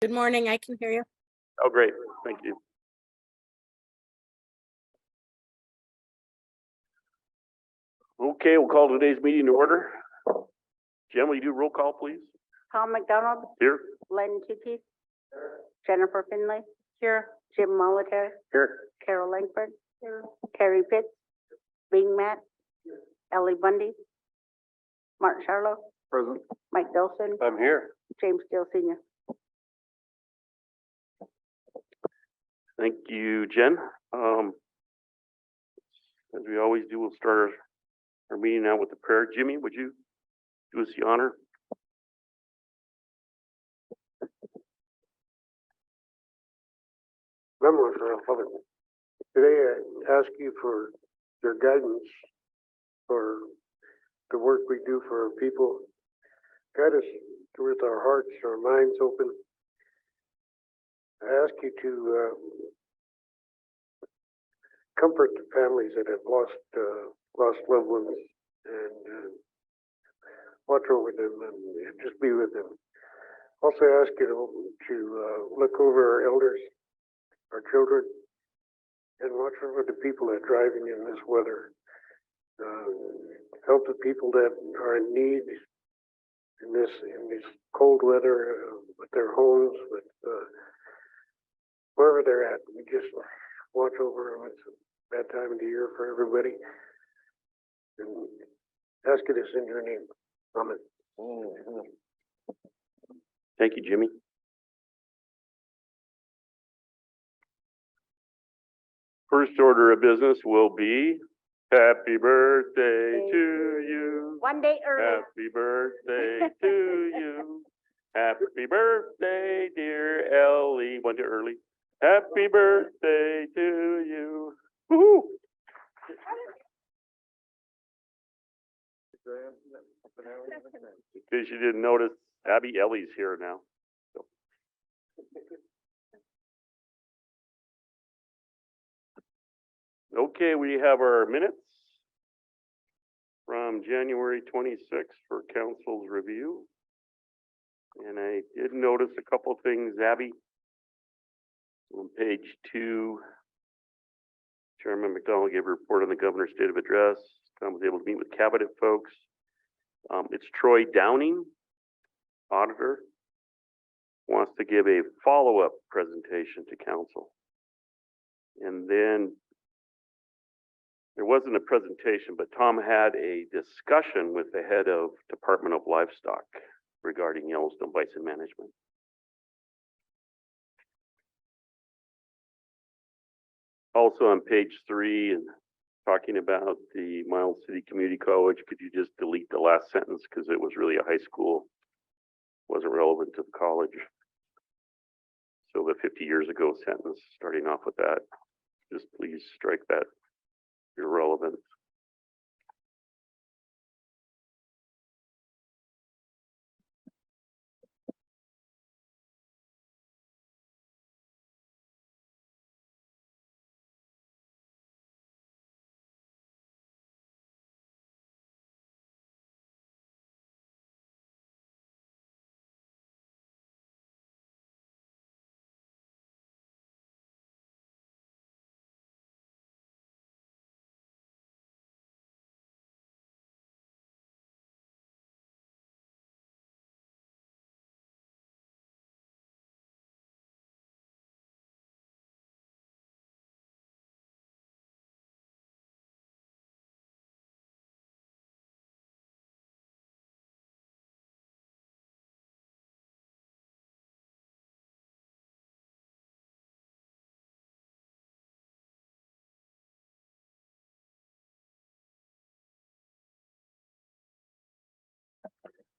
Good morning. I can hear you. Oh, great. Thank you. Okay, we'll call today's meeting to order. Jen, will you do roll call, please? Tom McDonald, Here. Len Tucci, Jennifer Finley, here, Jim Molitor, Here. Carol Langford, here, Carrie Pitts, Bing Matt, Ellie Bundy, Mark Charlo, Present. Mike Dawson, I'm here. James Steele Senior. Thank you, Jen. As we always do, we'll start our meeting out with the prayer. Jimmy, would you do us the honor? Memory for our Father. Today I ask you for your guidance for the work we do for our people. Guide us with our hearts, our minds open. I ask you to comfort the families that have lost loved ones and watch over them and just be with them. Also ask you to look over our elders, our children, and watch over the people that are driving in this weather. Help the people that are in need in this cold weather with their homes, with wherever they're at. We just watch over them. It's a bad time of the year for everybody. And ask it this in your name. Amen. Thank you, Jimmy. First order of business will be happy birthday to you. One day early. Happy birthday to you. Happy birthday, dear Ellie. One day early. Happy birthday to you. Woohoo! In case you didn't notice, Abby Ellie's here now. So. Okay, we have our minutes from January 26th for council's review. And I did notice a couple of things, Abby. On page 2, Chairman McDonald gave a report on the governor's state of address. Tom was able to meet with cabinet folks. It's Troy Downing, auditor, wants to give a follow-up presentation to council. And then there wasn't a presentation, but Tom had a discussion with the head of Department of Livestock regarding Yellowstone bison management. Also on page 3, and talking about the Miles City Community College, could you just delete the last sentence because it was really a high school, wasn't relevant to the college. So the 50 years ago sentence, starting off with that, just please strike that irrelevant.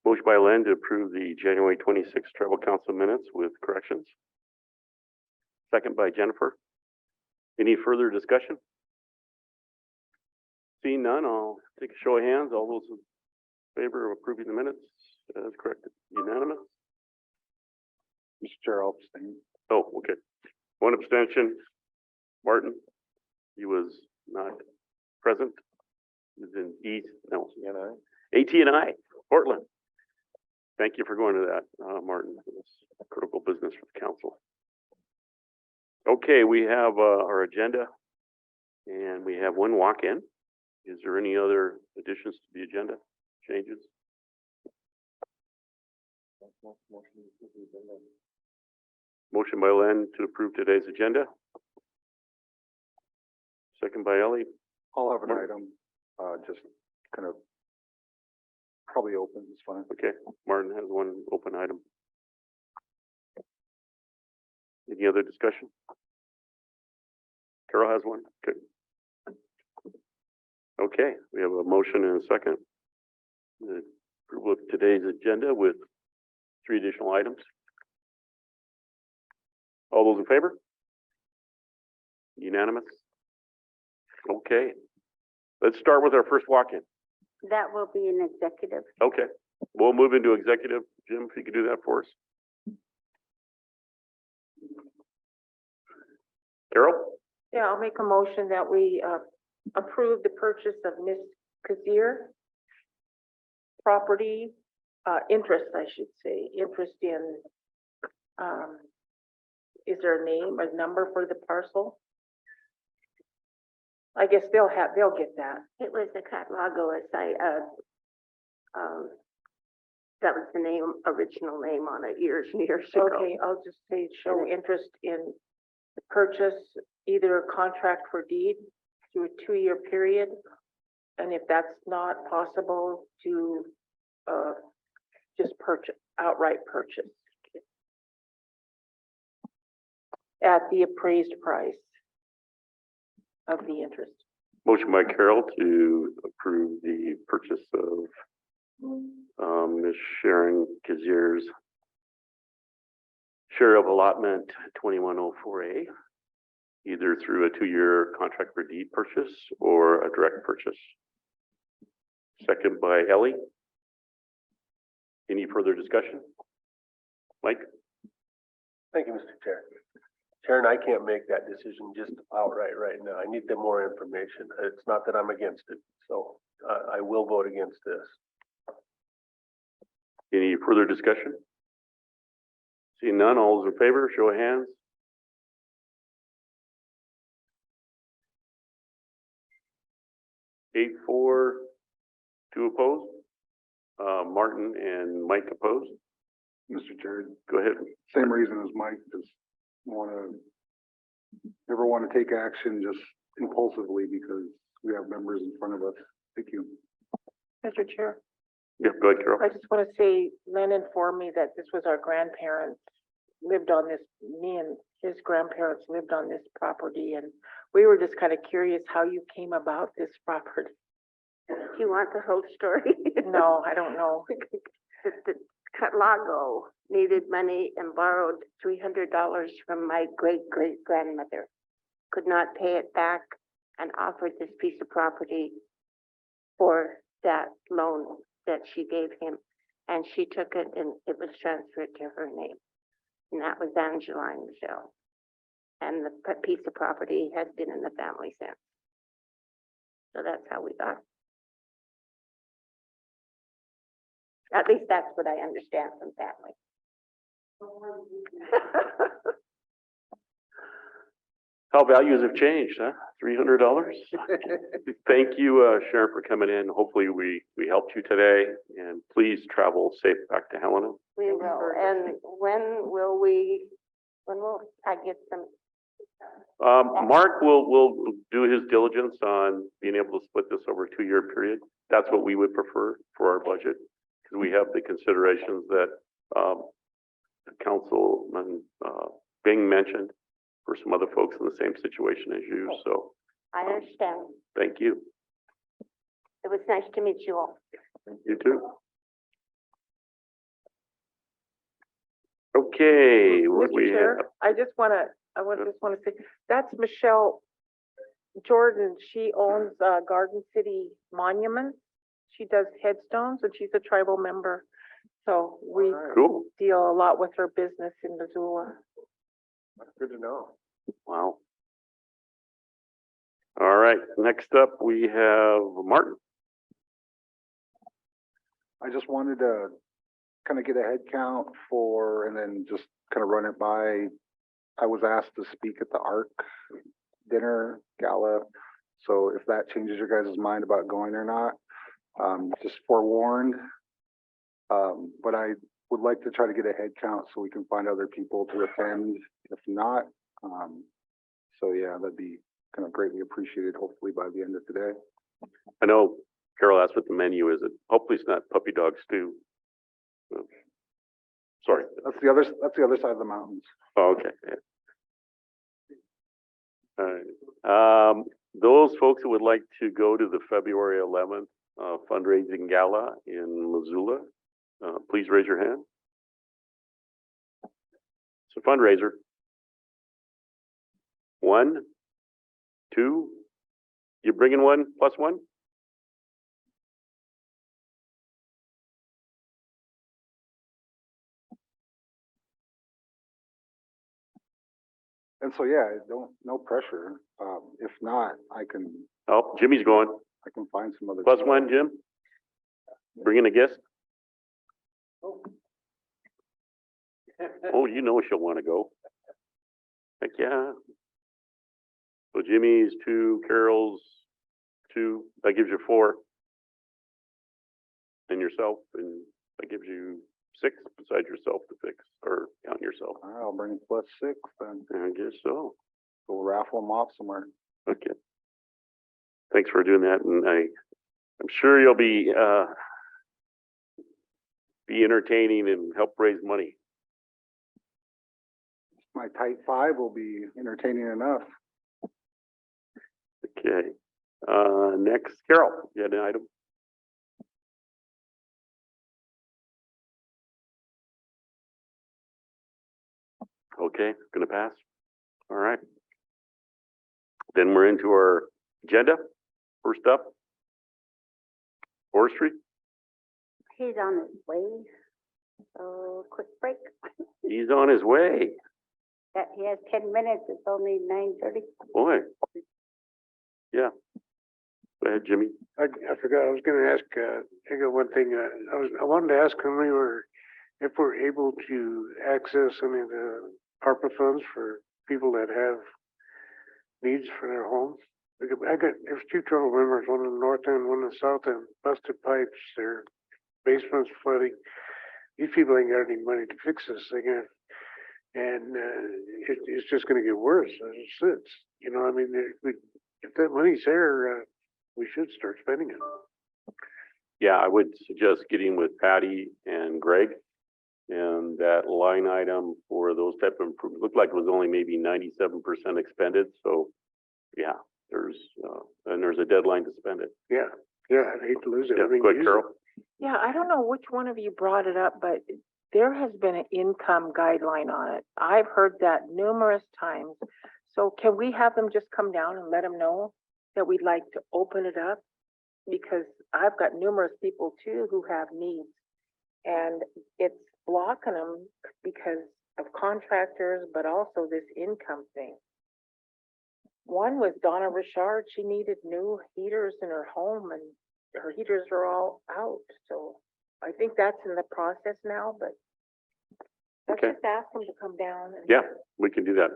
Motion by Len to approve the January 26th Tribal Council minutes with corrections. Second by Jennifer. Any further discussion? Seeing none, I'll take a show of hands. All those in favor of approving the minutes as corrected. Unanimous? Mr. Chair, I'll abstain. Oh, okay. One abstention. Martin, he was not present. He was in East, no, AT&I, Portland. Thank you for going to that, Martin. It's critical business for the council. Okay, we have our agenda, and we have one walk-in. Is there any other additions to the agenda, changes? Motion by Len to approve today's agenda. Second by Ellie. I'll have an Mark? item, just kind of probably open, it's fine. Okay, Martin has one open item. Any other discussion? Carol has one. Good. Okay, we have a motion and a second. The approval of today's agenda with 3 additional items. All those in favor? Unanimous? Okay. Let's start with our first walk-in. That will be an executive. Okay, we'll move into executive. Jim, if you could do that for us. Carol? Yeah, I'll make a motion that we approve the purchase of Miss Kazir property, interest, I should say, interest in, is there a name, a number for the parcel? I guess they'll get that. It was the Catlago, that was the name, original name on it years and years ago. Okay, I'll just say show interest in the purchase, either a contract for deed through a 2-year period. And if that's not possible, to just outright purchase at the appraised price of the interest. Motion by Carol to approve the purchase of Ms. Sharon Kazir's share of allotment 2104A, either through a 2-year contract for deed purchase or a direct purchase. Second by Ellie. Any further discussion? Mike? Thank you, Mr. Chair. Chair, and I can't make that decision just outright right now. I need the more information. It's not that I'm against it, so I will vote against this. Any further discussion? Seeing none, all those in favor, show of hands. Eight, 4, 2 opposed. Martin and Mike opposed. Mr. Chair, Go ahead. same reason as Mike, just never want to take action just impulsively because we have members in front of us. Thank you. Mr. Chair, Yeah, go ahead, Carol. I just want to say, Len informed me that this was our grandparents lived on this, me and his grandparents lived on this property, and we were just kind of curious how you came about this property. Do you want the whole story? No, I don't know. The Catlago needed money and borrowed $300 from my great-great-grandmother. Could not pay it back and offered this piece of property for that loan that she gave him. And she took it and it was transferred to her name. And that was Angeline Michelle. And the piece of property has been in the family since. So that's how we got. At least that's what I understand from family. How values have changed, huh? $300. Thank you, Sharon, for coming in. Hopefully we helped you today, and please travel safe back to Helena. We will. And when will I get some? Mark will do his diligence on being able to split this over a 2-year period. That's what we would prefer for our budget, because we have the considerations that Councilman Bing mentioned for some other folks in the same situation as you. So I understand. thank you. It was nice to meet you all. You too. Okay, what Mr. we Chair, have. I just want to say, that's Michelle Jordan. She owns Garden City Monument. She does headstones and she's a tribal member. So we Cool. deal a lot with her business in Missoula. Good to know. Wow. All right, next up we have Martin. I just wanted to kind of get a head count for, and then just kind of run it by. I was asked to speak at the ARC dinner gala, so if that changes your guys' mind about going or not, just forewarned. But I would like to try to get a head count so we can find other people to attend. If not, so yeah, that'd be kind of greatly appreciated. Hopefully by the end of today. I know Carol asked what the menu is. Hopefully it's not puppy dog stew. Sorry. That's the other side of the mountains. Oh, okay. Yeah. All right. Those folks who would like to go to the February 11th fundraising gala in Missoula, please raise your hand. It's a fundraiser. 1, 2. You bringing 1 plus 1? And so yeah, no pressure. If not, I can Oh, Jimmy's going. find some other. Plus 1, Jim. Bringing a guest. Oh, you know she'll want to go. Heck yeah. So Jimmy's 2, Carol's 2. That gives you 4. And yourself, and that gives you 6 besides yourself to fix or count yourself. All right, I'll bring +6 then. I guess so. We'll raffle them off somewhere. Okay. Thanks for doing that, and I'm sure you'll be entertaining and help raise money. My tight 5 will be entertaining enough. Okay. Next, Carol, you had an item? Okay, gonna pass. All right. Then we're into our agenda. First up, forestry. He's on his way. So quick break. He's on his way. He has 10 minutes. It's only 9:30. Boy. Yeah. Go ahead, Jimmy. I forgot, I was gonna ask, I got one thing, I wanted to ask if we're able to access any of the ARPA funds for people that have needs for their homes. There's 2 trouble members, one in the north end, one in the south end, busted pipes, their basements flooding. These people ain't got any money to fix this thing, and it's just gonna get worse as it sits. You know, I mean, if that money's there, we should start spending it. Yeah, I would suggest getting with Patty and Greg. And that line item for those type of improvements looked like it was only maybe 97% expended. So yeah, there's a deadline to spend it. Yeah, I'd hate to lose it. Yeah, I mean, go ahead, use Carol. it. Yeah, I don't know which one of you brought it up, but there has been an income guideline on it. I've heard that numerous times. So can we have them just come down and let them know that we'd like to open it up? Because I've got numerous people too who have needs, and it's blocking them because of contractors, but also this income thing. One was Donna Richard. She needed new heaters in her home, and her heaters are all out. So I think that's in the process now, but let's Okay. just ask them to come down. And Yeah, we can do that.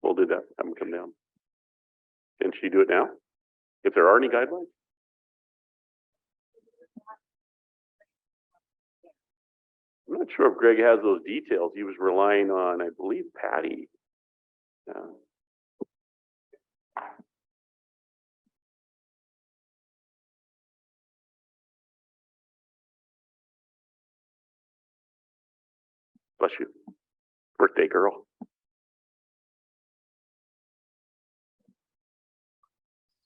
We'll do that. Have them come down. Can she do it now? If there are any guidelines? I'm not sure if Greg has those details. He was relying on, I believe, Patty. Bless you. Birthday girl.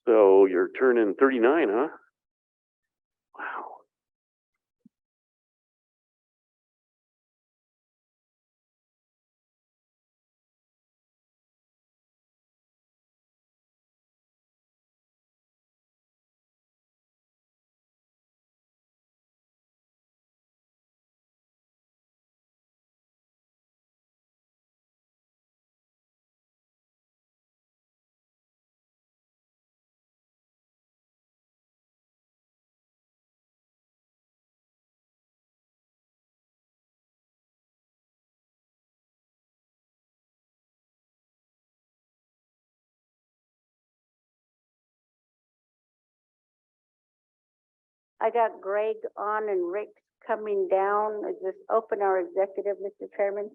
So you're turning 39, huh? Wow. I got Greg on and Rick coming down. Is this open or executive, Mr. Chairman?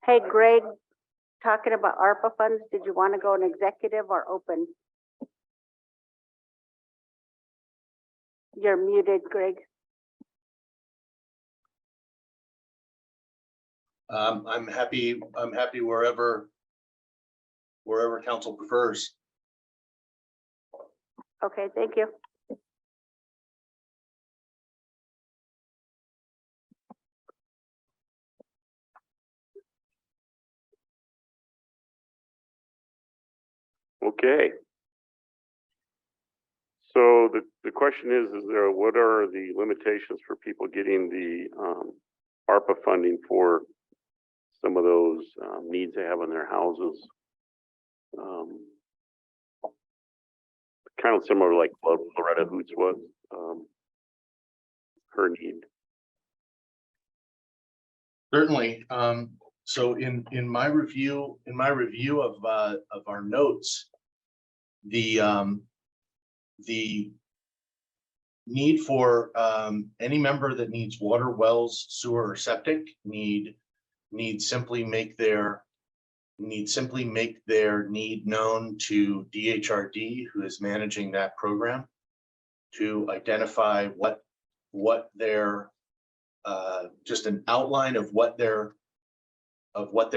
Hey, Greg, talking about ARPA funds, did you want to go in executive or open? You're muted, Greg. I'm happy wherever council prefers. Okay, thank you. Okay. So the question is there, what are the limitations for people getting the, ARPA funding for some of those, needs they have in their houses? Kind of similar like what Loretta Hoots was, her need. Certainly. So in my review of our notes, the need for any member that needs water, wells, sewer, or septic need simply make their need known to DHRD, who is managing that program, to identify what their just an outline of what their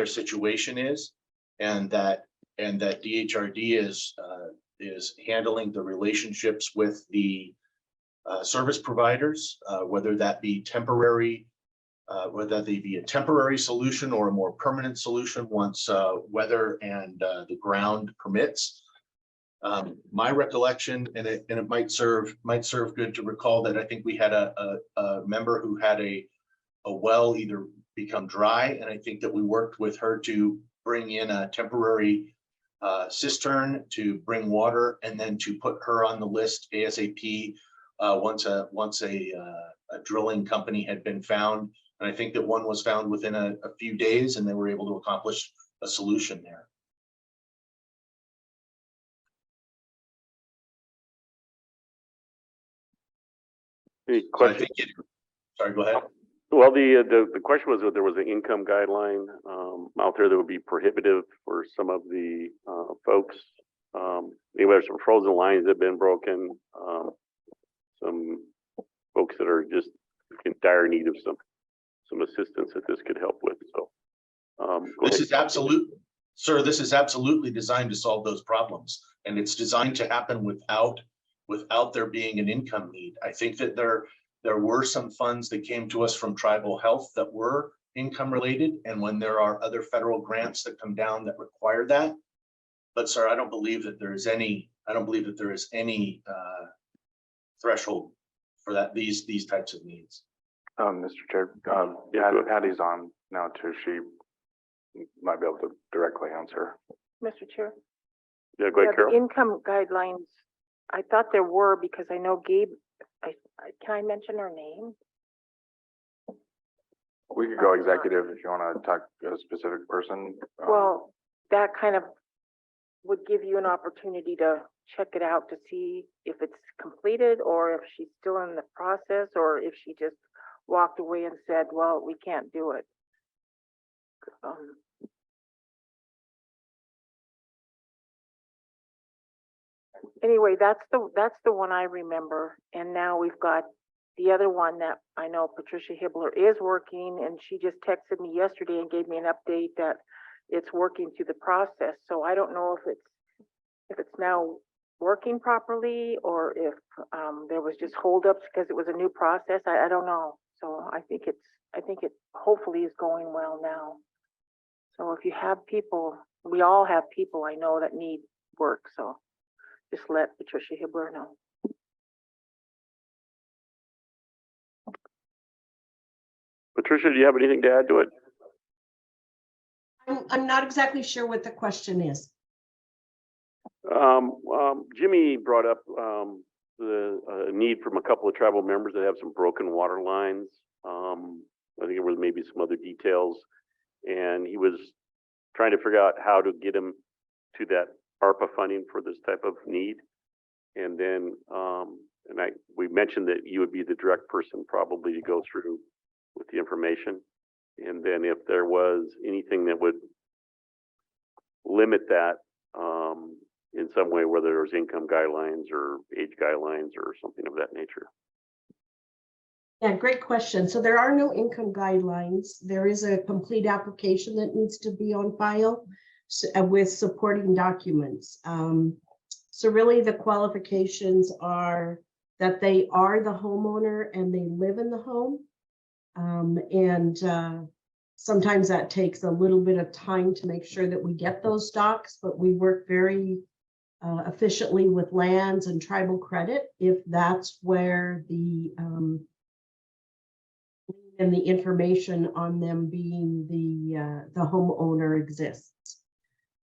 situation is, and that DHRD is handling the relationships with the service providers, whether that be temporary, whether they be a temporary solution or a more permanent solution once weather and the ground permits. My recollection, and it might serve good to recall that I think we had a member who had a well either become dry, and I think that we worked with her to bring in a temporary cistern to bring water, and then to put her on the list ASAP once a drilling company had been found. And I think that one was found within a few days, and they were able to accomplish a solution there. Any So I questions? think sorry, go ahead. Well, the question was that there was an income guideline out there that would be prohibitive for some of the folks. Maybe there's some frozen lines that have been broken. Some folks that are just in dire need of some assistance that this could help with. So This is absolute, sir. This is absolutely designed to solve those problems, and it's designed to happen without there being an income need. I think that there were some funds that came to us from tribal health that were income related, and when there are other federal grants that come down that require that. But sir, I don't believe that there is any threshold for that these types of needs. Mr. Chair, Yeah, go ahead. Patty's on now too. She might be able to directly answer. Mr. Chair? yeah, go ahead, The Carol. income guidelines, I thought there were, because I know Gabe, can I mention her name? We could go executive if you want to talk to a specific person. Well, that kind of would give you an opportunity to check it out to see if it's completed, or if she's still in the process, or if she just walked away and said, well, we can't do it. Anyway, that's the one I remember. And now we've got the other one that I know Patricia Hibbler is working, and she just texted me yesterday and gave me an update that it's working through the process. So I don't know if it's now working properly, or if there was just holdups because it was a new process. I don't know. So I think it hopefully is going well now. So if you have people, we all have people I know that need work. So just let Patricia Hibbler know. Patricia, do you have anything to add to it? I'm not exactly sure what the question is. Jimmy brought up, the, need from a couple of tribal members that have some broken water lines. I think there was maybe some other details, and he was trying to figure out how to get him to that ARPA funding for this type of need. And then, we mentioned that you would be the direct person probably to go through with the information. And then if there was anything that would limit that, in some way, whether there was income guidelines or age guidelines or something of that nature. Yeah, great question. So there are no income guidelines. There is a complete application that needs to be on file with supporting documents. So really the qualifications are that they are the homeowner and they live in the home. Sometimes that takes a little bit of time to make sure that we get those docs, but we work very efficiently with lands and tribal credit if that's where the and the information on them being the homeowner exists.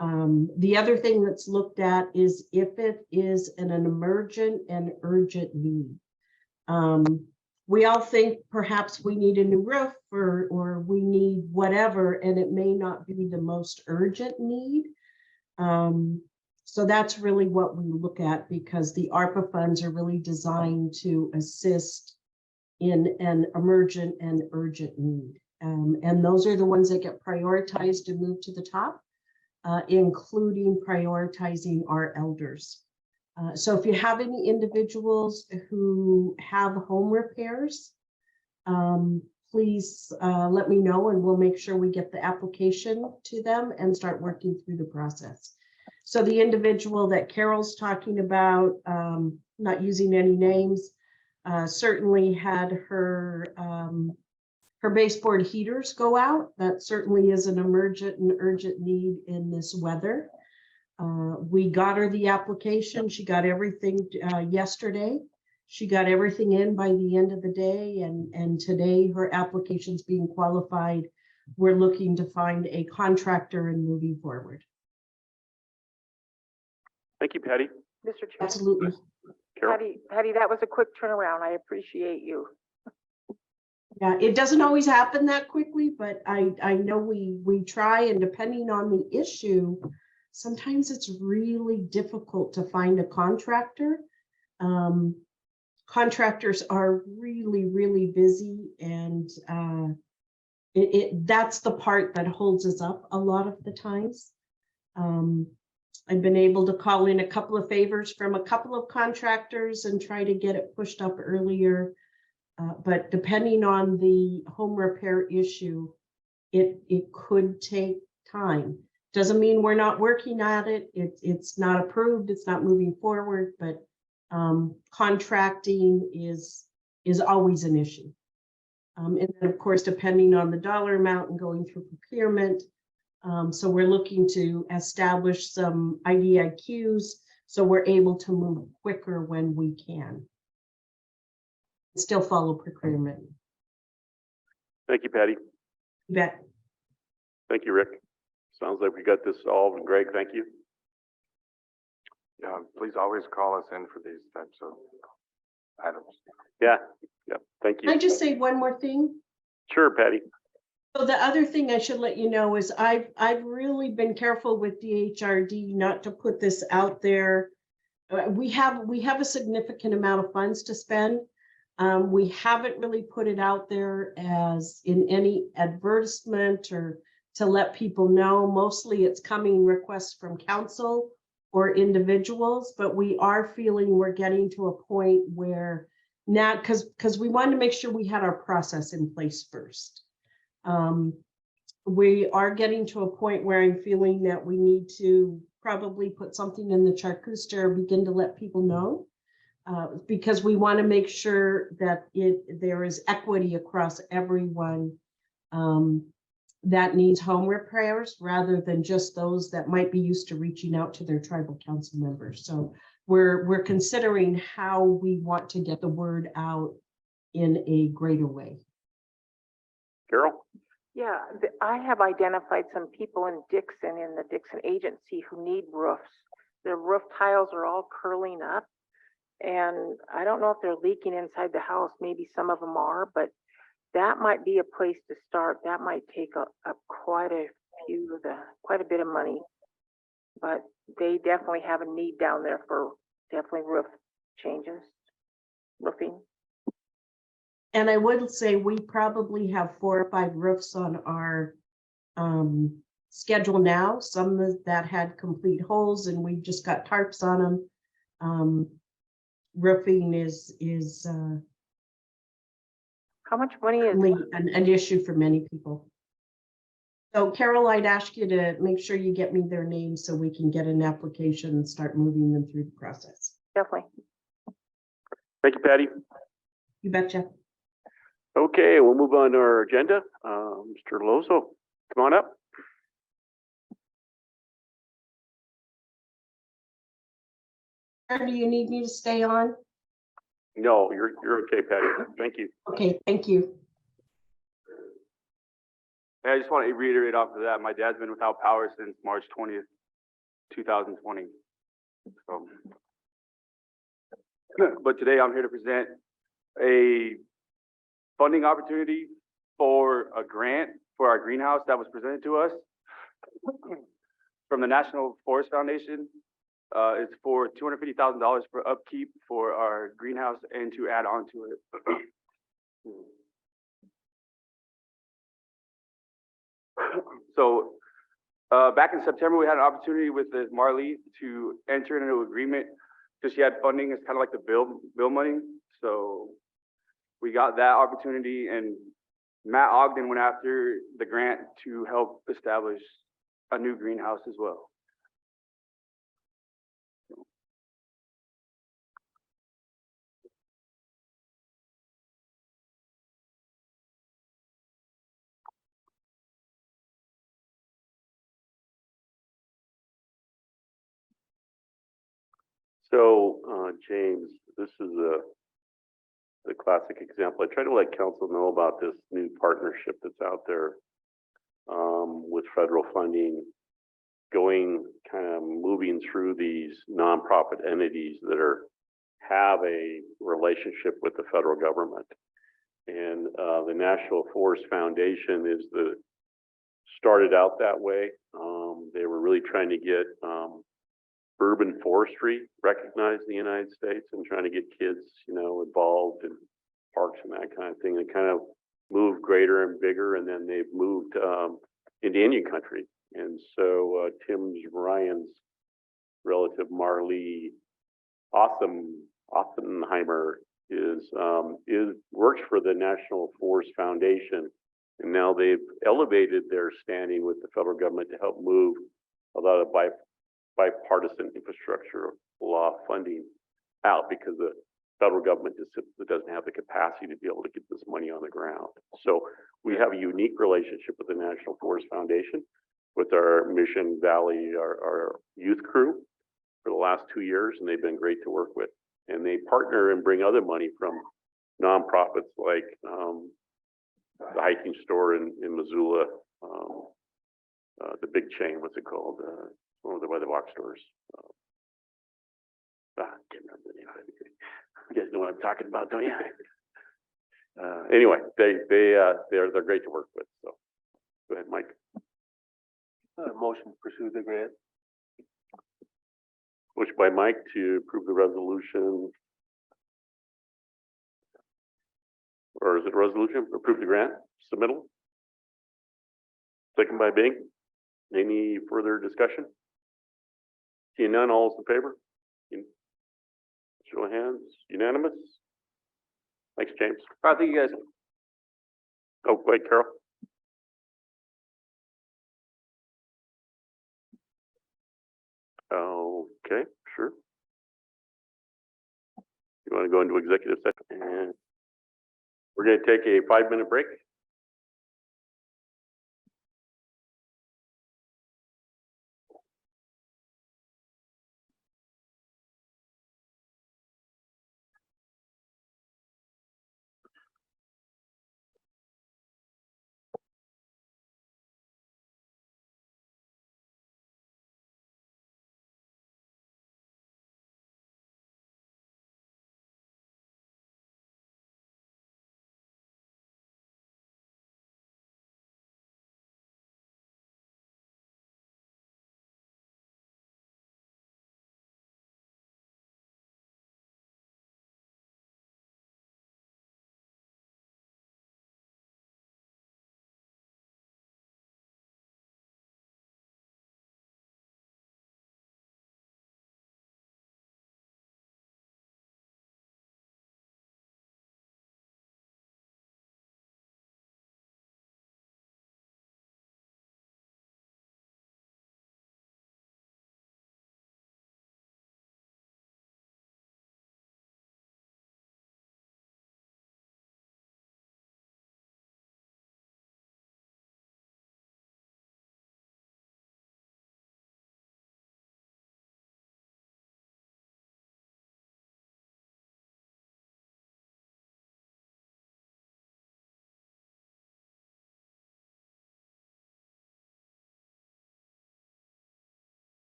The other thing that's looked at is if it is an emergent and urgent need. We all think perhaps we need a new roof or we need whatever, and it may not be the most urgent need. So that's really what we look at, because the ARPA funds are really designed to assist in an emergent and urgent need. And those are the ones that get prioritized and moved to the top, including prioritizing our elders. So if you have any individuals who have home repairs, please let me know and we'll make sure we get the application to them and start working through the process. So the individual that Carol's talking about, not using any names, certainly had her baseboard heaters go out. That certainly is an emergent and urgent need in this weather. We got her the application. She got everything yesterday. She got everything in by the end of the day, and today her application's being qualified. We're looking to find a contractor and moving forward. Thank you, Patty. Mr. Chair. Absolutely. Carol? Patty, that was a quick turnaround. I appreciate you. Yeah, it doesn't always happen that quickly, but I know we try, and depending on the issue, sometimes it's really difficult to find a contractor. Contractors are really, really busy, and that's the part that holds us up a lot of the times. I've been able to call in a couple of favors from a couple of contractors and try to get it pushed up earlier. But depending on the home repair issue, it could take time. Doesn't mean we're not working at it. It's not approved. It's not moving forward, but contracting is always an issue. And then of course, depending on the dollar amount and going through procurement. So we're looking to establish some IDIQs so we're able to move quicker when we can. Still follow procurement. Thank you, Patty. You bet. Thank you, Rick. Sounds like we got this solved. And Greg, thank you. Yeah, please always call us in for these types of items. Yeah, thank you. Can I just say one more thing? Sure, Patty. So the other thing I should let you know is I've really been careful with DHRD not to put this out there. We have a significant amount of funds to spend. We haven't really put it out there as in any advertisement or to let people know. Mostly it's coming requests from council or individuals, but we are feeling we're getting to a point where now, because we wanted to make sure we had our process in place first. We are getting to a point where I'm feeling that we need to probably put something in the Charcuster, begin to let people know, because we want to make sure that there is equity across everyone that needs home repairs, rather than just those that might be used to reaching out to their tribal council members. So we're considering how we want to get the word out in a greater way. Carol? Yeah, I have identified some people in the Dixon agency who need roofs. Their roof tiles are all curling up. And I don't know if they're leaking inside the house. Maybe some of them are, but that might be a place to start. That might take up quite a bit of money. But they definitely have a need down there for definitely roof changes, roofing. And I would say we probably have 4 or 5 roofs on our schedule now. Some that had complete holes and we just got tarps on them. Roofing is How much money is, an issue for many people. So Carol, I'd ask you to make sure you get me their names so we can get an application and start moving them through the process. definitely. Thank you, Patty. You betcha. Okay, we'll move on to our agenda. Mr. Lozo, come on up. Do you need me to stay on? No, you're okay, Patty. Thank you. Okay, thank you. I just want to reiterate off of that, my dad's been without power since March 20th, 2020. So, but today I'm here to present a funding opportunity for a grant for our greenhouse that was presented to us from the National Forest Foundation. It's for $250,000 for upkeep for our greenhouse and to add on to it. So back in September, we had an opportunity with the Marley to enter into an agreement because she had funding as kind of like the bill money. So we got that opportunity, and Matt Ogden went after the grant to help establish a new greenhouse as well. So, James, this is the classic example. I try to let council know about this new partnership that's out there with federal funding, moving through these nonprofit entities that have a relationship with the federal government. And the National Forest Foundation started out that way. They were really trying to get urban forestry recognized in the United States and trying to get kids, involved in parks and that kind of thing. They kind of moved greater and bigger, and then they've moved into Indian country. And so Tim Ryan's relative, Marley Oppenheimer, works for the National Forest Foundation, and now they've elevated their standing with the federal government to help move a lot of bipartisan infrastructure law funding out, because the federal government just simply doesn't have the capacity to be able to get this money on the ground. So we have a unique relationship with the National Forest Foundation, with our Mission Valley, our youth crew for the last 2 years, and they've been great to work with. And they partner and bring other money from nonprofits like the hiking store in Missoula, the big chain, what's it called? One of the box stores. I can't remember the name of it. You guys know what I'm talking about, don't you? Anyway, they're great to work with. So go ahead, Mike. Motion to pursue the grant. Motion by Mike to approve the resolution. Or is it a resolution? Approve the grant submittal. Second by Bing. Any further discussion? Seeing none, all is in favor? Show of hands, unanimous. Thanks, James. All right, thank you guys. Oh, wait, Carol. Okay, sure. You want to go into executive session? And we're going to take a 5-minute break.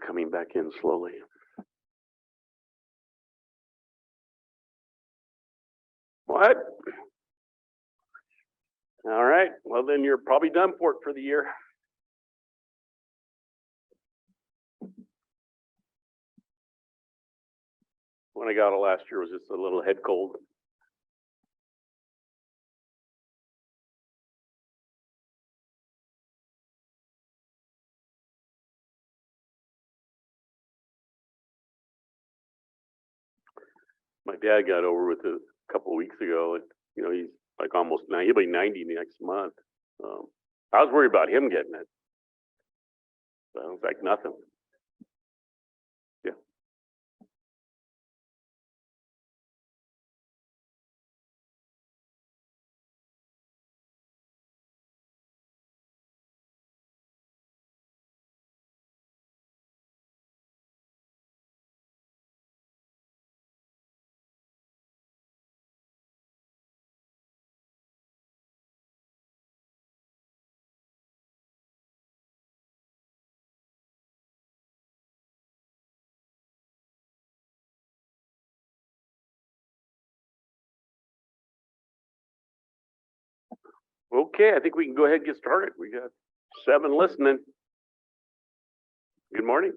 coming back in slowly. What? All right, well then you're probably done for it for the year. When I got it last year, it was just a little head cold. My dad got over with it a couple of weeks ago, and you know, he's like almost 90, he'll be 90 next month. I was worried about him getting it. So it was like nothing. Yeah. Okay, I think we can go ahead and get started. We got 7 listening. Good morning.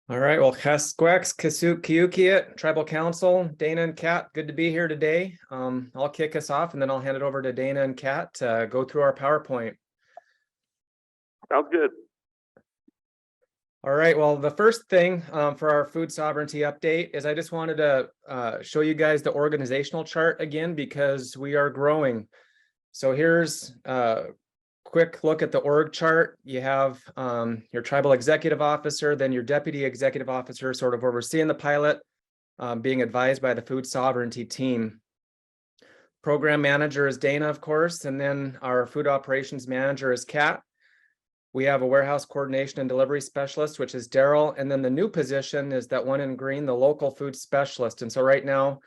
All right, well, Kasquex, Kasuk, Kiukiat, Tribal Council, Dana and Kat, good to be here today. I'll kick us off and then I'll hand it over to Dana and Kat to go through our PowerPoint. Sounds good. All right, well, the first thing for our food sovereignty update is I just wanted to show you guys the organizational chart again, because we are growing. So here's a quick look at the org chart. You have your tribal executive officer, then your deputy executive officer sort of overseeing the pilot, being advised by the food sovereignty team. Program manager is Dana, of course, and then our food operations manager is Kat. We have a warehouse coordination and delivery specialist, which is Daryl. And then the new position is that one in green, the local food specialist. And so right now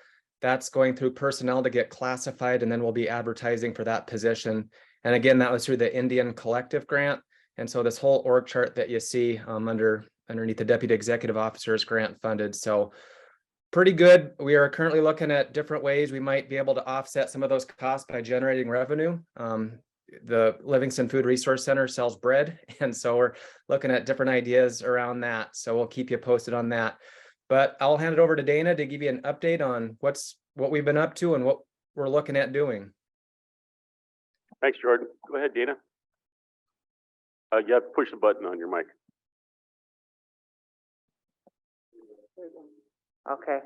that's going through personnel to get classified, and then we'll be advertising for that position. And again, that was through the Indian Collective Grant. And so this whole org chart that you see underneath the deputy executive officer is grant funded. So pretty good. We are currently looking at different ways we might be able to offset some of those costs by generating revenue. The Livingston Food Resource Center sells bread, and so we're looking at different ideas around that. So we'll keep you posted on that. But I'll hand it over to Dana to give you an update on what we've been up to and what we're looking at doing. Thanks, Jordan. Go ahead, Dana. You have to push the button on your mic. Okay.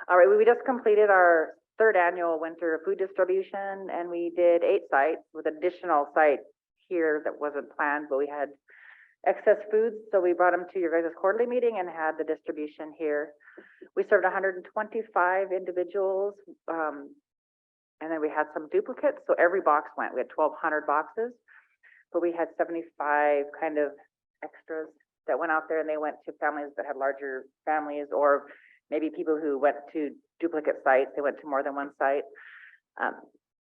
All right, we just completed our 3rd annual winter food distribution, and we did 8 sites with additional site here that wasn't planned, but we had excess foods, so we brought them to your guys' quarterly meeting and had the distribution here. We served 125 individuals, and then we had some duplicates, so every box went. We had 1,200 boxes, but we had 75 kind of extras that went out there, and they went to families that had larger families, or maybe people who went to duplicate sites. They went to more than one site.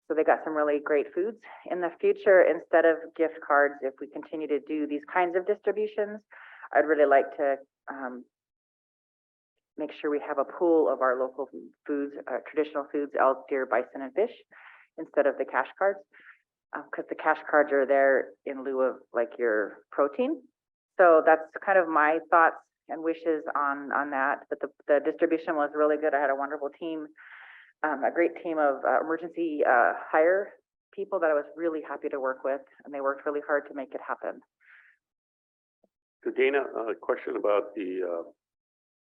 So they got some really great foods. In the future, instead of gift cards, if we continue to do these kinds of distributions, I'd really like to make sure we have a pool of our local foods, traditional foods, elk, deer, bison, and fish, instead of the cash cards, because the cash cards are there in lieu of like your protein. So that's kind of my thoughts and wishes on that. But the distribution was really good. I had a wonderful team, a great team of emergency hire people that I was really happy to work with, and they worked really hard to make it happen. So Dana, a question about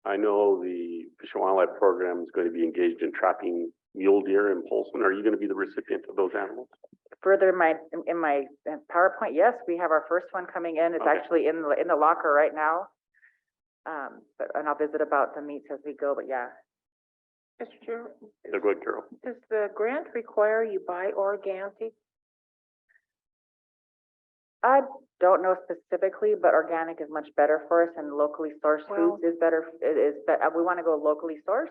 I know the Fish and Wildlife Program is going to be engaged in trapping mule deer in Polson. Are you going to be the recipient of those animals? Further in my PowerPoint, yes, we have our first one coming in. It's actually in the locker right now. And I'll visit about the meats as we go, but yeah. Mr. Chair, Go ahead, Carol. does the grant require you buy organic? I don't know specifically, but organic is much better for us, and locally sourced Well- foods is better. It is, but we want to go locally sourced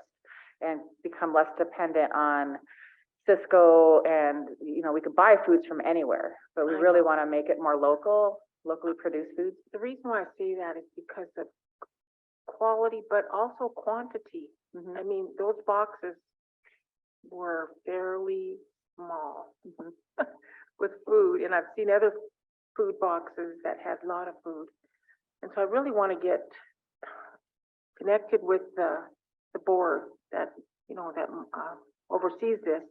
and become less dependent on Cisco, and we could buy foods from anywhere, but we I really know. want to make it more local. locally produced foods. The reason why I say that is because of quality, but also quantity. Mhm. I mean, those boxes were fairly small with food, and I've seen other food boxes that had a lot of food. And so I really want to get connected with the board that, you know, that oversees this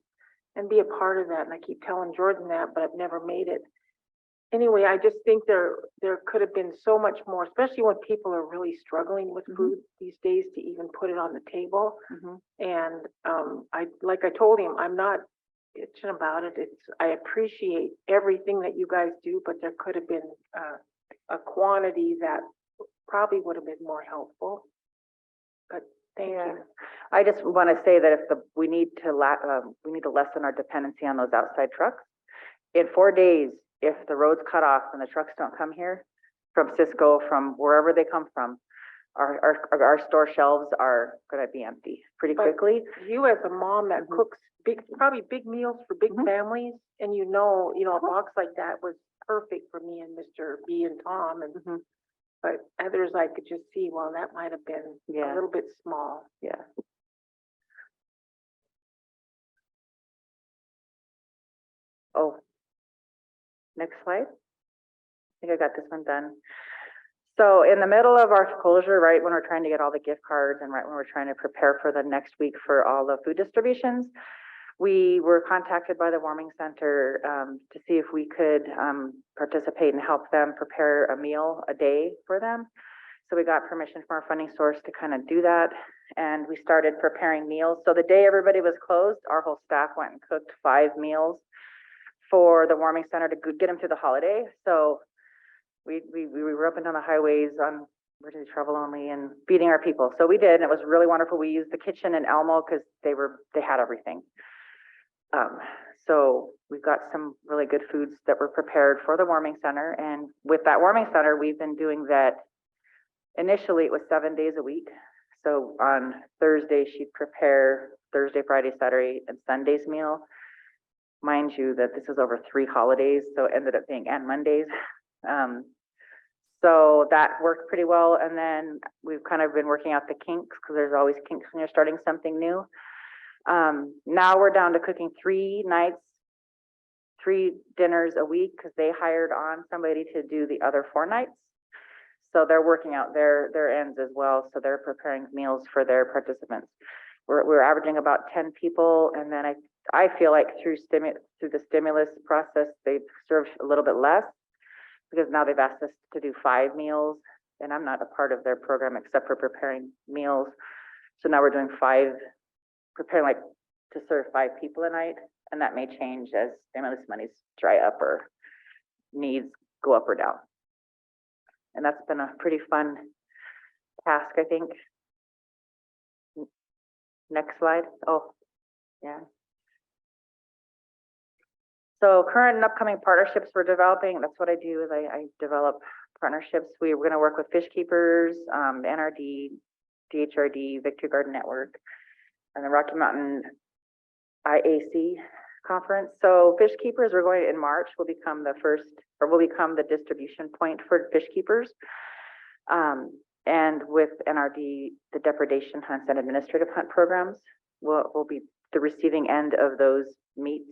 and be a part of that. And I keep telling Jordan that, but I've never made it. Anyway, I just think there could have been so much more, especially when people are really struggling with food these days to even put it on the table. Mhm. And like I told him, I'm not bitching about it. I appreciate everything that you guys do, but there could have been a quantity that probably would have been more helpful. But thank Yeah. you. I just want to say that we need to lessen our dependency on those outside trucks. In 4 days, if the road's cut off and the trucks don't come here from Cisco, from wherever they come from, our store shelves are going to be empty pretty But quickly. You as a mom that cooks probably big meals for big families, and you know, a box like that was perfect for me and Mr. B and Tom, and but others I could just see, well, that might have been a little bit small. Yeah. Oh, next slide. I think I got this one done. So in the middle of our closure, right when we're trying to get all the gift cards and right when we're trying to prepare for the next week for all the food distributions, we were contacted by the warming center to see if we could participate and help them prepare a meal a day for them. So we got permission from our funding source to kind of do that. And we started preparing meals. So the day everybody was closed, our whole staff went and cooked 5 meals for the warming center to get them through the holiday. So we were up and down the highways on emergency travel only and feeding our people. So we did, and it was really wonderful. We used the kitchen in Elmo because they had everything. So we've got some really good foods that were prepared for the warming center. And with that warming center, we've been doing that. Initially, it was 7 days a week. So on Thursday, she'd prepare Thursday, Friday, Saturday, and Sunday's meal. Mind you that this is over 3 holidays, so it ended up being and Mondays. So that worked pretty well. And then we've kind of been working out the kinks because there's always kinks when you're starting something new. Now we're down to cooking 3 nights, 3 dinners a week because they hired on somebody to do the other 4 nights. So they're working out their ends as well. So they're preparing meals for their participants. We're averaging about 10 people. And then I feel like through the stimulus process, they've served a little bit less because now they've asked us to do 5 meals. And I'm not a part of their program except for preparing meals. So now we're doing 5, preparing like to serve 5 people a night. And that may change as stimulus monies dry up or needs go up or down. And that's been a pretty fun task, I think. Next slide. Oh, yeah. So current and upcoming partnerships we're developing, that's what I do is I develop partnerships. We're going to work with Fish Keepers, NRD, DHRD, Victory Garden Network, and the Rocky Mountain IAC conference. So Fish Keepers, we're going in March, will become the distribution point for Fish Keepers. And with NRD, the depredation hunts and administrative hunt programs will be the receiving end of those meats.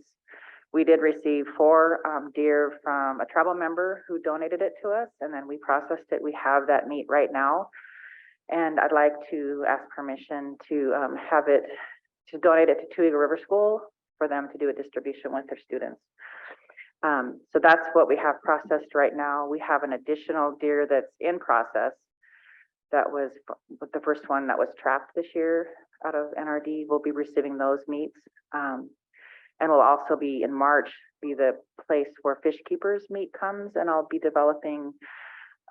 We did receive 4 deer from a tribal member who donated it to us, and then we processed it. We have that meat right now. And I'd like to ask permission to donate it to Two Eagle River School for them to do a distribution with their students. So that's what we have processed right now. We have an additional deer that's in process. That was the first one that was trapped this year out of NRD. We'll be receiving those meats. And we'll also be in March, be the place where Fish Keepers meat comes, and I'll be developing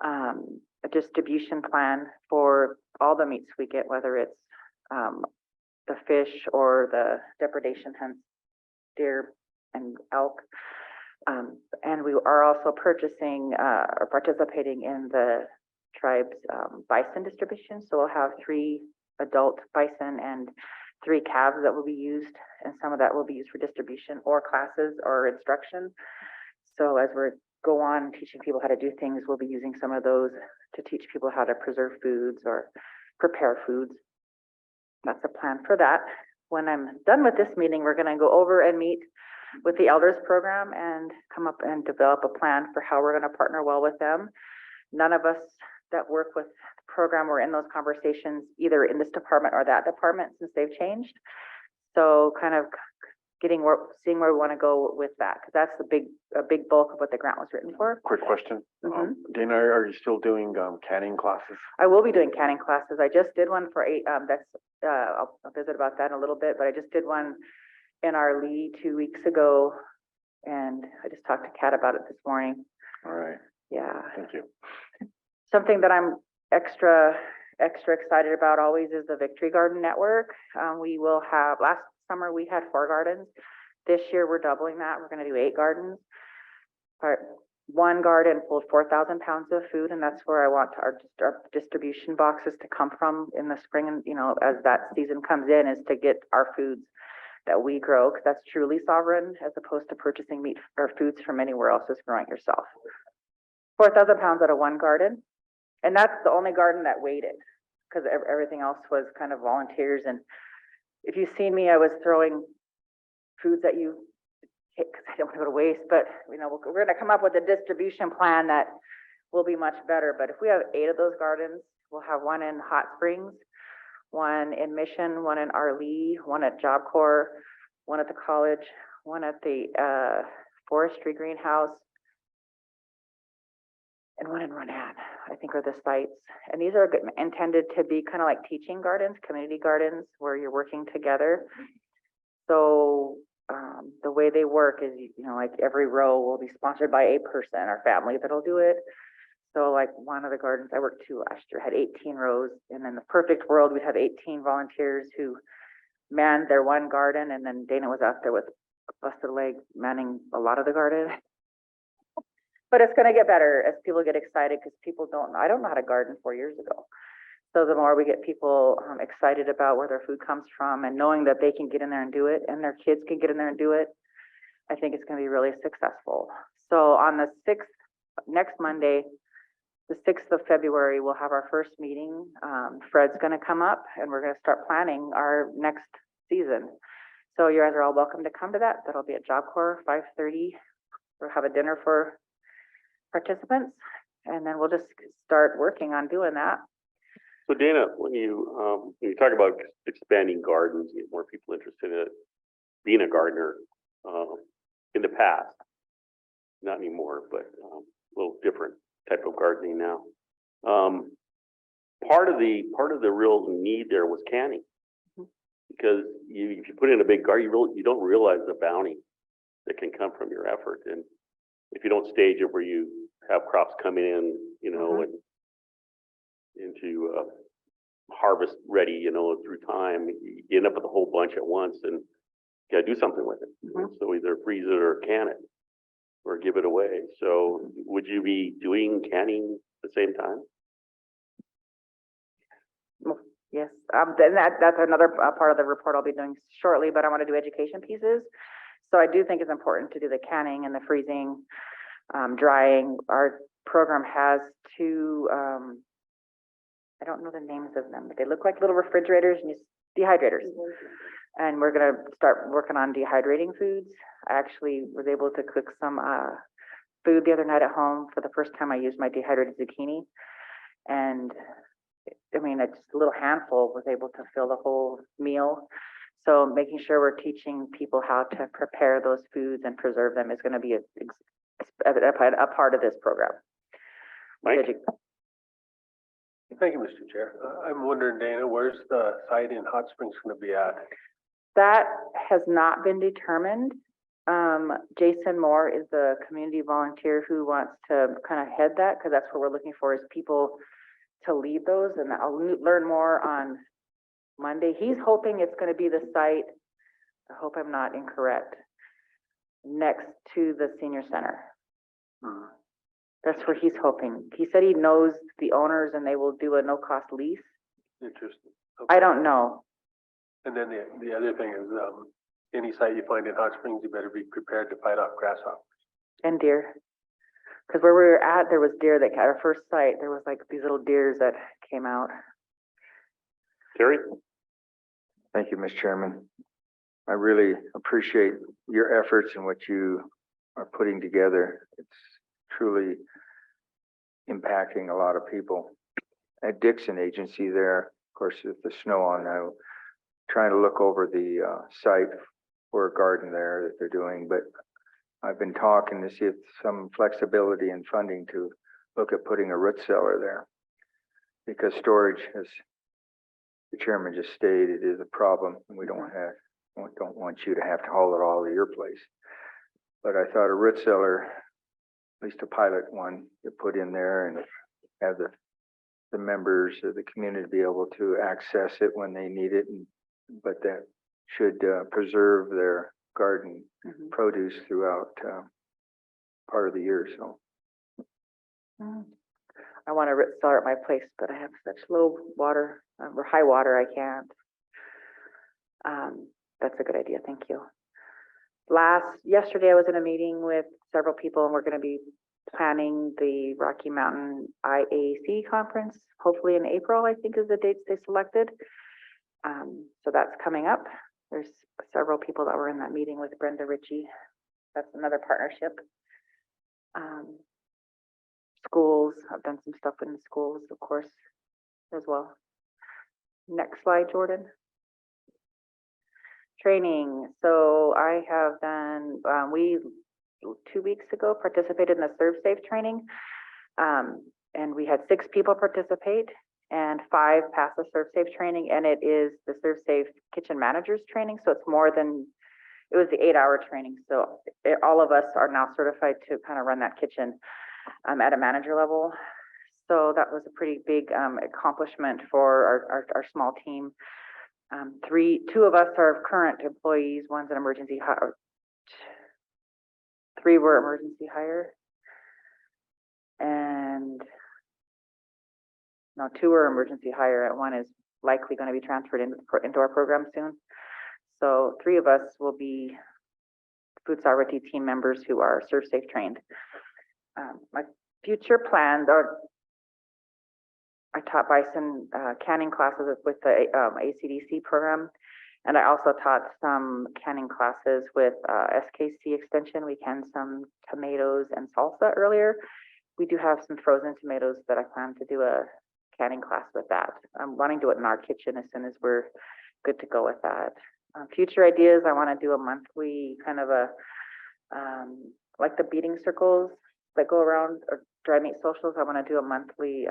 a distribution plan for all the meats we get, whether it's the fish or the depredation hunts, deer and elk. And we are also purchasing or participating in the tribe's bison distribution. So we'll have 3 adult bison and 3 calves that will be used, and some of that will be used for distribution or classes or instruction. So as we're go on teaching people how to do things, we'll be using some of those to teach people how to preserve foods or prepare foods. That's the plan for that. When I'm done with this meeting, we're gonna go over and meet with the elders program and come up and develop a plan for how we're gonna partner well with them. None of us that work with the program were in those conversations, either in this department or that department, since they've changed. So kind of seeing where we want to go with that, because that's a big bulk of what the grant was written for. Quick question. Mhm. Dana, are you still doing, canning classes? I will be doing canning classes. I just did one for I'll visit about that in a little bit, but I just did one in our Lee 2 weeks ago. And I just talked to Kat about it this morning. All right, Yeah. thank you. Something that I'm extra excited about always is the Victory Garden Network. We will have, last summer we had 4 gardens. This year we're doubling that. We're gonna do 8 gardens. One garden pulled 4,000 pounds of food, and that's where I want our distribution boxes to come from in the spring, and, you know, as that season comes in, is to get our foods that we grow, because that's truly sovereign, as opposed to purchasing meat or foods from anywhere else, just growing it yourself. 4,000 pounds out of one garden, and that's the only garden that waited, because everything else was kind of volunteers. And if you've seen me, I was throwing foods at you, because I don't want to go to waste, but, you know, we're going to come up with a distribution plan that will be much better. But if we have 8 of those gardens, we'll have one in Hot Springs, one in Mission, one in Arlee, one at Job Corps, one at the college, one at the forestry greenhouse, and one in Ronan, I think, are the sites. And these are intended to be kind of like teaching gardens, community gardens, where you're working together. So the way they work is, you know, like every row will be sponsored by a person or family that'll do it. So like one of the gardens I worked to last year had 18 rows, and in the perfect world, we'd have 18 volunteers who manned their one garden, and then Dana was out there with a busted leg manning a lot of the garden. But it's gonna get better as people get excited, because I don't know how to garden 4 years ago. So the more we get people excited about where their food comes from, and knowing that they can get in there and do it, and their kids can get in there and do it, I think it's gonna be really successful. So on the 6th, next Monday, the 6th of February, we'll have our first meeting. Fred's gonna come up, and we're gonna start planning our next season. So you guys are all welcome to come to that. That'll be at Job Corps, 5:30. We'll have a dinner for participants, and then we'll just start working on doing that. So Dana, when you talk about expanding gardens, get more people interested in it, being a gardener, in the past, not anymore, but a little different type of gardening now. Part of the real need there was canning, because if you put in a big garden, you don't realize the bounty that can come from your effort. And if you don't stage it where you have crops coming in, you know, and into harvest ready, you know, through time, you end up with a whole bunch at once, and you gotta do something with it. So either freeze it or can it or give it away. So would you be doing canning at the same time? Yes, then that's another part of the report I'll be doing shortly, but I want to do education pieces. So I do think it's important to do the canning and the freezing, drying. Our program has 2, I don't know the names of them, but they look like little refrigerators and dehydrators. And we're gonna start working on dehydrating foods. I actually was able to cook some food the other night at home. For the first time, I used my dehydrated zucchini. And I mean, it's a little handful was able to fill the whole meal. So making sure we're teaching people how to prepare those foods and preserve them is gonna be a part of this program. Mike? Thank you, Mr. Chair. I'm wondering, Dana, where's the site in Hot Springs gonna be at? That has not been determined. Jason Moore is the community volunteer who wants to kind of head that, because that's what we're looking for, is people to lead those, and I'll learn more on Monday. He's hoping it's going to be the site, I hope I'm not incorrect, next to the senior center. That's where he's hoping. He said he knows the owners and they will do a no-cost lease. Interesting. I Okay. don't know. And then the other thing is, any site you find in Hot Springs, you better be prepared to fight off grasshoppers. And deer. Cause where we were at, there was deer that, at our first site, there was like these little deers that came out. Terry? Thank you, Mr. Chairman. I really appreciate your efforts and what you are putting together. It's truly impacting a lot of people. At Dixon Agency there, of course, with the snow on now, trying to look over the site for a garden there that they're doing, but I've been talking to see if some flexibility and funding to look at putting a root cellar there. Because storage, as the chairman just stated, is a problem, and we don't want you to have to haul it all to your place. But I thought a root cellar, at least a pilot one, to put in there and have the members of the community be able to access it when they need it, but that should preserve their garden produce throughout part of the year. So I want a root cellar at my place, but I have such low water, or high water, I can't. That's a good idea, thank you. Yesterday I was in a meeting with several people, and we're gonna be planning the Rocky Mountain IAC conference, hopefully in April, I think is the dates they selected. So that's coming up. There's several people that were in that meeting with Brenda Ritchie. That's another partnership. Schools, I've done some stuff in the schools, of course, as well. Next slide, Jordan. Training. So I have done, we 2 weeks ago participated in the Serve Safe training. And we had 6 people participate and 5 pass the Serve Safe training, and it is the Serve Safe Kitchen Managers training. So it's more than, it was the 8-hour training. So all of us are now certified to kind of run that kitchen at a manager level. So that was a pretty big accomplishment for our small team. 2 of us are current employees, one's an emergency hire. 3 were emergency hire. And no, 2 are emergency hire, and 1 is likely going to be transferred into our program soon. So 3 of us will be food sovereignty team members who are Serve Safe trained. My future plans are, I taught bison canning classes with the ACDC program, and I also taught some canning classes with SKC Extension. We canned some tomatoes and salsa earlier. We do have some frozen tomatoes that I plan to do a canning class with that. I'm wanting to do it in our kitchen as soon as we're good to go with that. Future ideas, I want to do a monthly kind of a, like the beating circles that go around, or dry meat socials. I want to do a monthly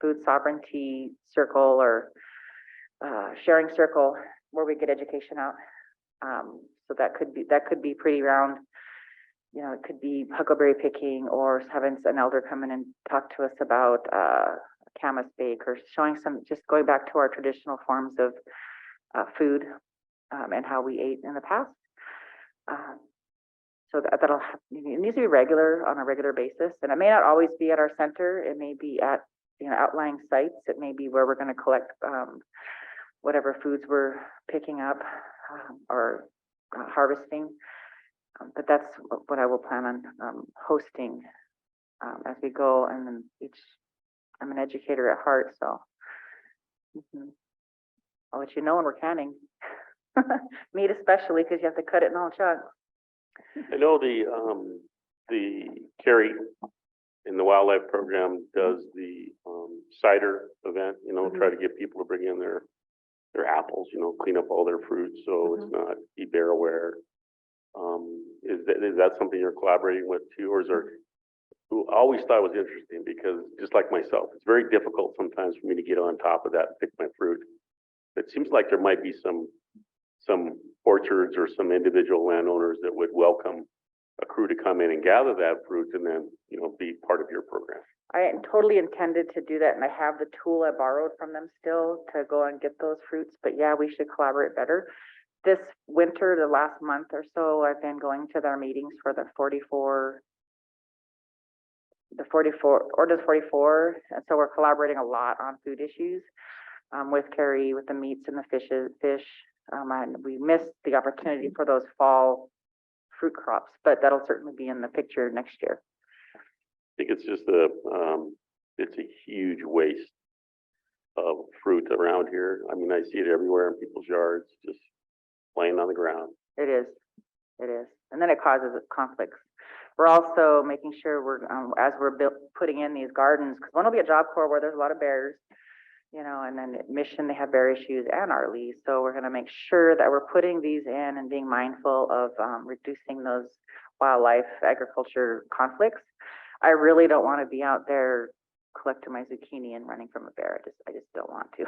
food sovereignty circle or sharing circle where we get education out. So that could be pretty round. You know, it could be huckleberry picking, or having an elder come in and talk to us about camas bake, or showing some, just going back to our traditional forms of food and how we ate in the past. So that'll have, it needs to be regular, on a regular basis, and it may not always be at our center. It may be at, you know, outlying sites. It may be where we're going to collect whatever foods we're picking up or harvesting. But that's what I will plan on hosting as we go. And then I'm an educator at heart, so I'll let you know when we're canning. Meat especially, because you have to cut it in all chunks. I know the Carrie in the wildlife program does the cider event, you know, try to get people to bring in their apples, you know, clean up all their fruit so it's not e-bearware. Is that something you're collaborating with too, or is there, who I always thought was interesting, because just like myself, it's very difficult sometimes for me to get on top of that and pick my fruit. It seems like there might be some orchards or some individual landowners that would welcome a crew to come in and gather that fruit and then, you know, be part of your program. I totally intended to do that, and I have the tool I borrowed from them still to go and get those fruits. But yeah, we should collaborate better. This winter, the last month or so, I've been going to their meetings for the 44, Ordinance 44, and so we're collaborating a lot on food issues with Carrie, with the meats and the fish. And we missed the opportunity for those fall fruit crops, but that'll certainly be in the picture next year. think it's just it's a huge waste of fruit around here. I mean, I see it everywhere in people's yards, just laying on the ground. It is, and then it causes conflicts. We're also making sure as we're putting in these gardens, because one will be a Job Corps where there's a lot of bears, you know, and then at Mission, they have bear issues and Arlie. So we're gonna make sure that we're putting these in and being mindful of reducing those wildlife agriculture conflicts. I really don't want to be out there collecting my zucchini and running from a bear. I just don't want to.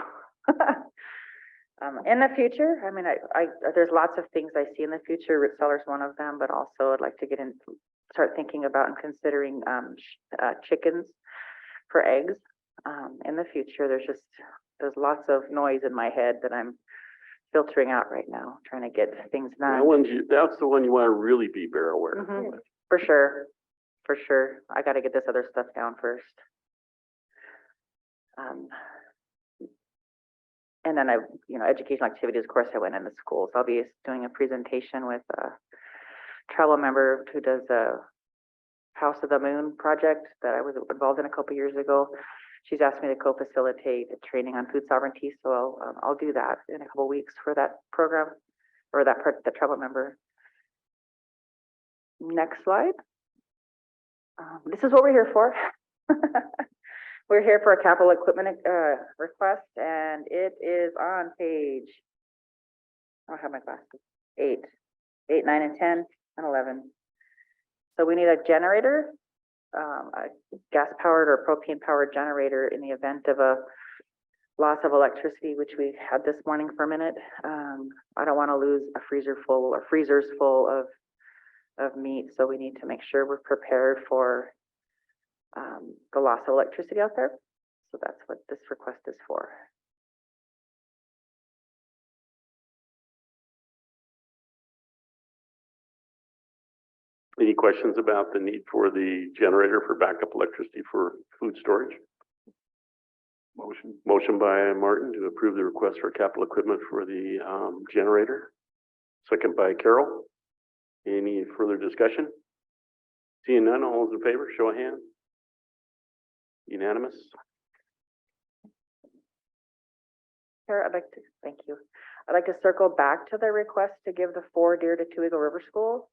In the future, I mean, there's lots of things I see in the future. Root cellar's one of them, but also I'd like to start thinking about and considering chickens for eggs. In the future, there's lots of noise in my head that I'm filtering out right now, trying to get things done. That's the one you want to really be bear aware. Mhm. For sure. I got to get this other stuff down first. And then educational activities, of course, I went into schools. I'll be doing a presentation with a tribal member who does a House of the Moon project that I was involved in a couple years ago. She's asked me to co-facilitate a training on food sovereignty, so I'll do that in a couple weeks for that program, or that tribal member. Next slide. This is what we're here for. We're here for a capital equipment request, and it is on page, I don't have my glasses, 8, 9, and 10, and 11. So we need a generator, a gas-powered or propane-powered generator in the event of a loss of electricity, which we had this morning for a minute. I don't want to lose a freezer full or freezers full of meat, so we need to make sure we're prepared for the loss of electricity out there. So that's what this request is for. Any questions about the need for the generator for backup electricity for food storage? Motion by Martin to approve the request for capital equipment for the generator. Second by Carol. Any further discussion? Seeing none, all those in favor, show of hands. Unanimous. Sarah, thank you. I'd like to circle back to the request to give the 4 Deer to Two Eagle River School.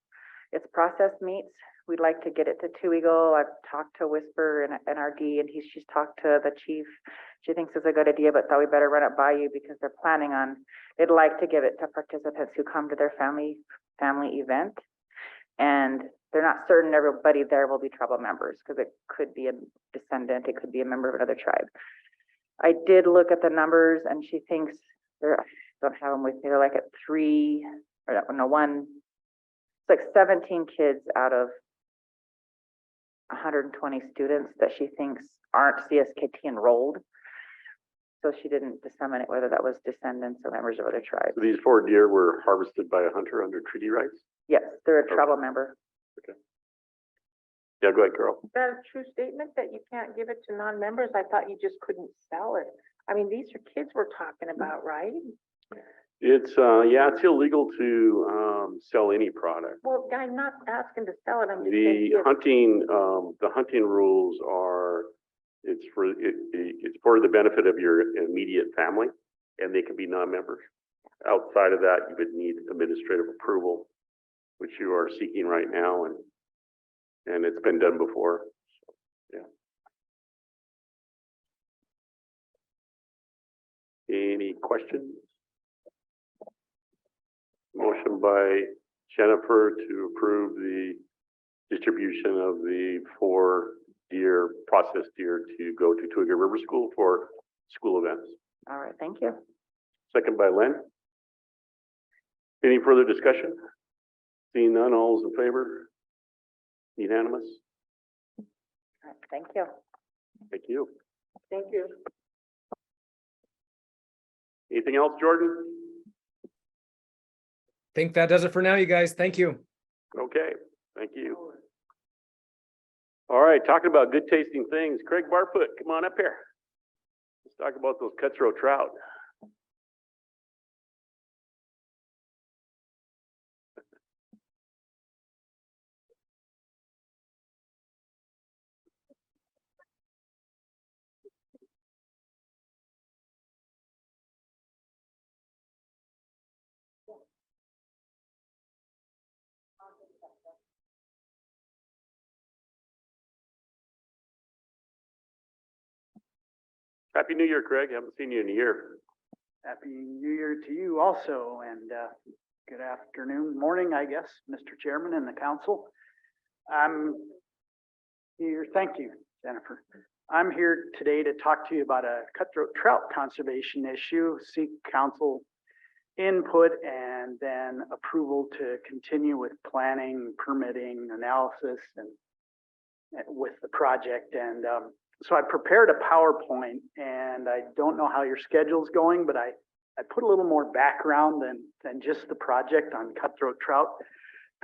It's processed meats. We'd like to get it to Two Eagle. I've talked to Whisper and NRD, and she's talked to the chief. She thinks it's a good idea, but thought we better run it by you because they're planning on, they'd like to give it to participants who come to their family event. And they're not certain everybody there will be tribal members because it could be a descendant, it could be a member of another tribe. I did look at the numbers, and she thinks I don't have them with me. They're like at 17 kids out of 120 students that she thinks aren't CSKT enrolled. So she didn't disseminate whether that was descendants or members of other tribes. So these 4 deer were harvested by a hunter under treaty rights? Yes, they're a tribal member. Okay. Yeah, go ahead, Carol. Is that a true statement that you can't give it to non-members? I thought you just couldn't sell it. I mean, these are kids we're talking about, right? It's it's illegal to sell any product. Well, I'm not asking to sell it. I'm just The saying. hunting rules are, it's for the benefit of your immediate family, and they can be non-members. Outside of that, you would need administrative approval, which you are seeking right now, and it's been done before. So, yeah. Any questions? Motion by Jennifer to approve the distribution of the 4 deer, processed deer, to go to Two Eagle River School for school events. All right, thank you. Second by Len. Any further discussion? Seeing none, all those in favor? Unanimous? All right, thank you. Thank you. Thank you. Anything else, Jordan? Think that does it for now, you guys. Thank you. Okay, thank you. All right, talking about good tasting things, Craig Barfoot, come on up here. Let's talk about those cutthroat trout. Happy New Year, Craig. Haven't seen you in a year. Happy New Year to you also, and good afternoon, morning, I guess, Mr. Chairman and the council. I'm here, thank you, Jennifer. I'm here today to talk to you about a cutthroat trout conservation issue, seek council input and then approval to continue with planning, permitting, analysis, and with the project. And so I prepared a PowerPoint, and I don't know how your schedule's going, but I put a little more background than just the project on cutthroat trout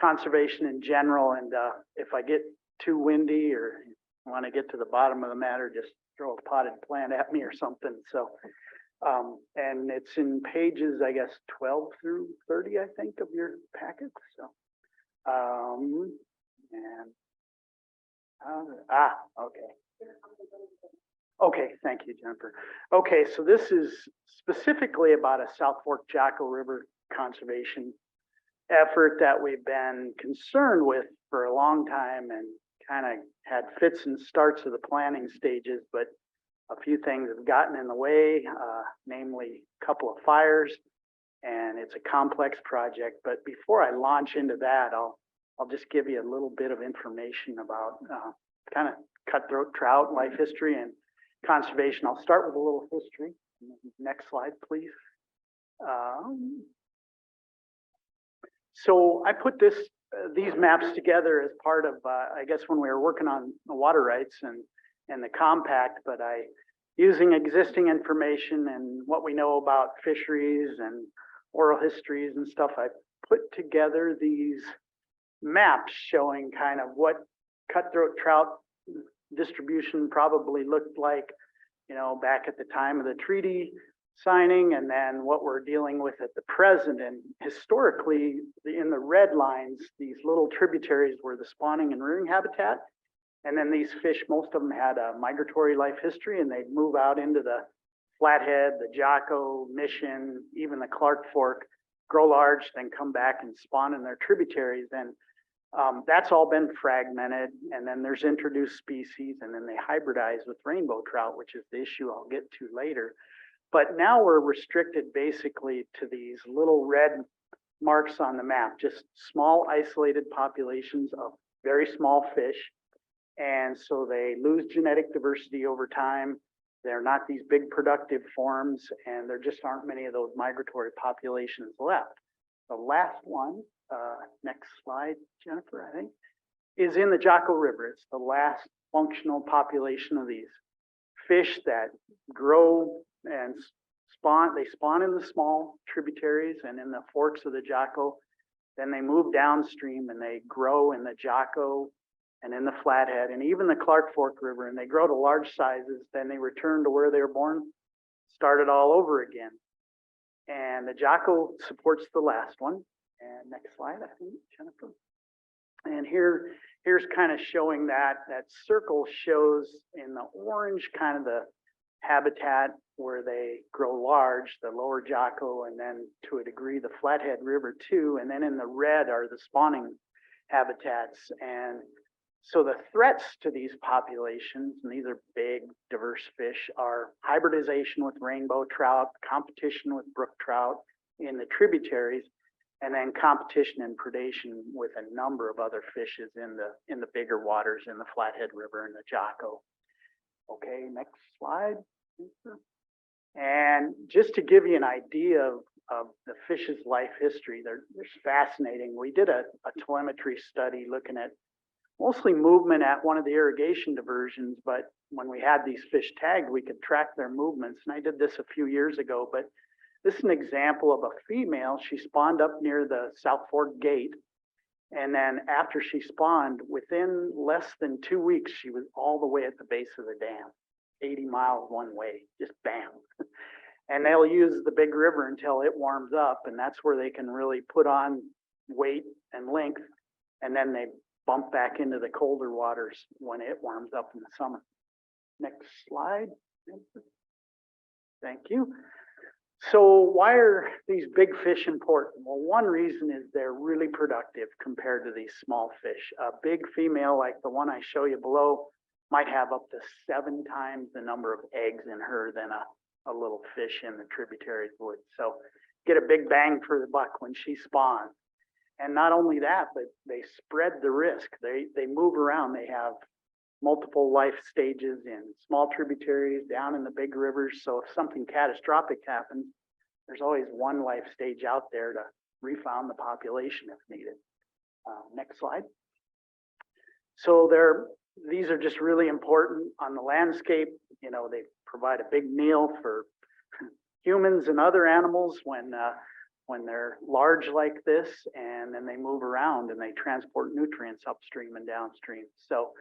conservation in general. And if I get too windy or want to get to the bottom of the matter, just throw a potted plant at me or something. So, and it's in pages, I guess, 12 through 30, I think, of your packet. So, okay. Okay, thank you, Jennifer. Okay, so this is specifically about a South Fork Jacko River conservation effort that we've been concerned with for a long time and kind of had fits and starts of the planning stages, but a few things have gotten in the way, namely a couple of fires, and it's a complex project. But before I launch into that, I'll just give you a little bit of information about kind of cutthroat trout life history and conservation. I'll start with a little history. Next slide, please. So I put these maps together as part of, I guess, when we were working on the water rights and the compact, but using existing information and what we know about fisheries and oral histories and stuff, I put together these maps showing kind of what cutthroat trout distribution probably looked like, you know, back at the time of the treaty signing, and then what we're dealing with at the present. And historically, in the red lines, these little tributaries were the spawning and rearing habitat. And then these fish, most of them had a migratory life history, and they'd move out into the Flathead, the Jocko, Mission, even the Clark Fork, grow large, then come back and spawn in their tributaries. And that's all been fragmented, and then there's introduced species, and then they hybridize with rainbow trout, which is the issue I'll get to later. But now we're restricted basically to these little red marks on the map, just small isolated populations of very small fish. And so they lose genetic diversity over time. They're not these big productive forms, and there just aren't many of those migratory populations left. The last one, next slide, Jennifer, I think, is in the Jocko River. It's the last functional population of these fish that grow and spawn. They spawn in the small tributaries and in the forks of the Jocko. Then they move downstream and they grow in the Jocko and in the Flathead and even the Clark Fork River, and they grow to large sizes. Then they return to where they were born, start it all over again. And the Jocko supports the last one. And next slide, I think, Jennifer. And here's kind of showing that circle shows in the orange kind of the habitat where they grow large, the lower Jocko, and then to a degree the Flathead River too. And then in the red are the spawning habitats. And so the threats to these populations, and these are big, diverse fish, are hybridization with rainbow trout, competition with brook trout in the tributaries, and then competition and predation with a number of other fishes in the bigger waters in the Flathead River and the Jocko. Okay, next slide. And just to give you an idea of the fish's life history, they're fascinating. We did a telemetry study looking at mostly movement at one of the irrigation diversions, but when we had these fish tagged, we could track their movements. And I did this a few years ago, but this is an example of a female. She spawned up near the South Fork Gate. And then after she spawned, within less than 2 weeks, she was all the way at the base of the dam, 80 miles one way, just bam. And they'll use the big river until it warms up. And that's where they can really put on weight and length. And then they bump back into the colder waters when it warms up in the summer. Next slide. Thank you. So why are these big fish important? Well, one reason is they're really productive compared to these small fish. A big female like the one I show you below might have up to 7 times the number of eggs in her than a little fish in the tributaries would. So get a big bang for the buck when she spawns. And not only that, but they spread the risk. They move around. They have multiple life stages in small tributaries, down in the big rivers. So if something catastrophic happens, there's always one life stage out there to refound the population if needed. Next slide. So these are just really important on the landscape. You know, they provide a big meal for humans and other animals when they're large like this, and then they move around and they transport nutrients upstream and downstream. So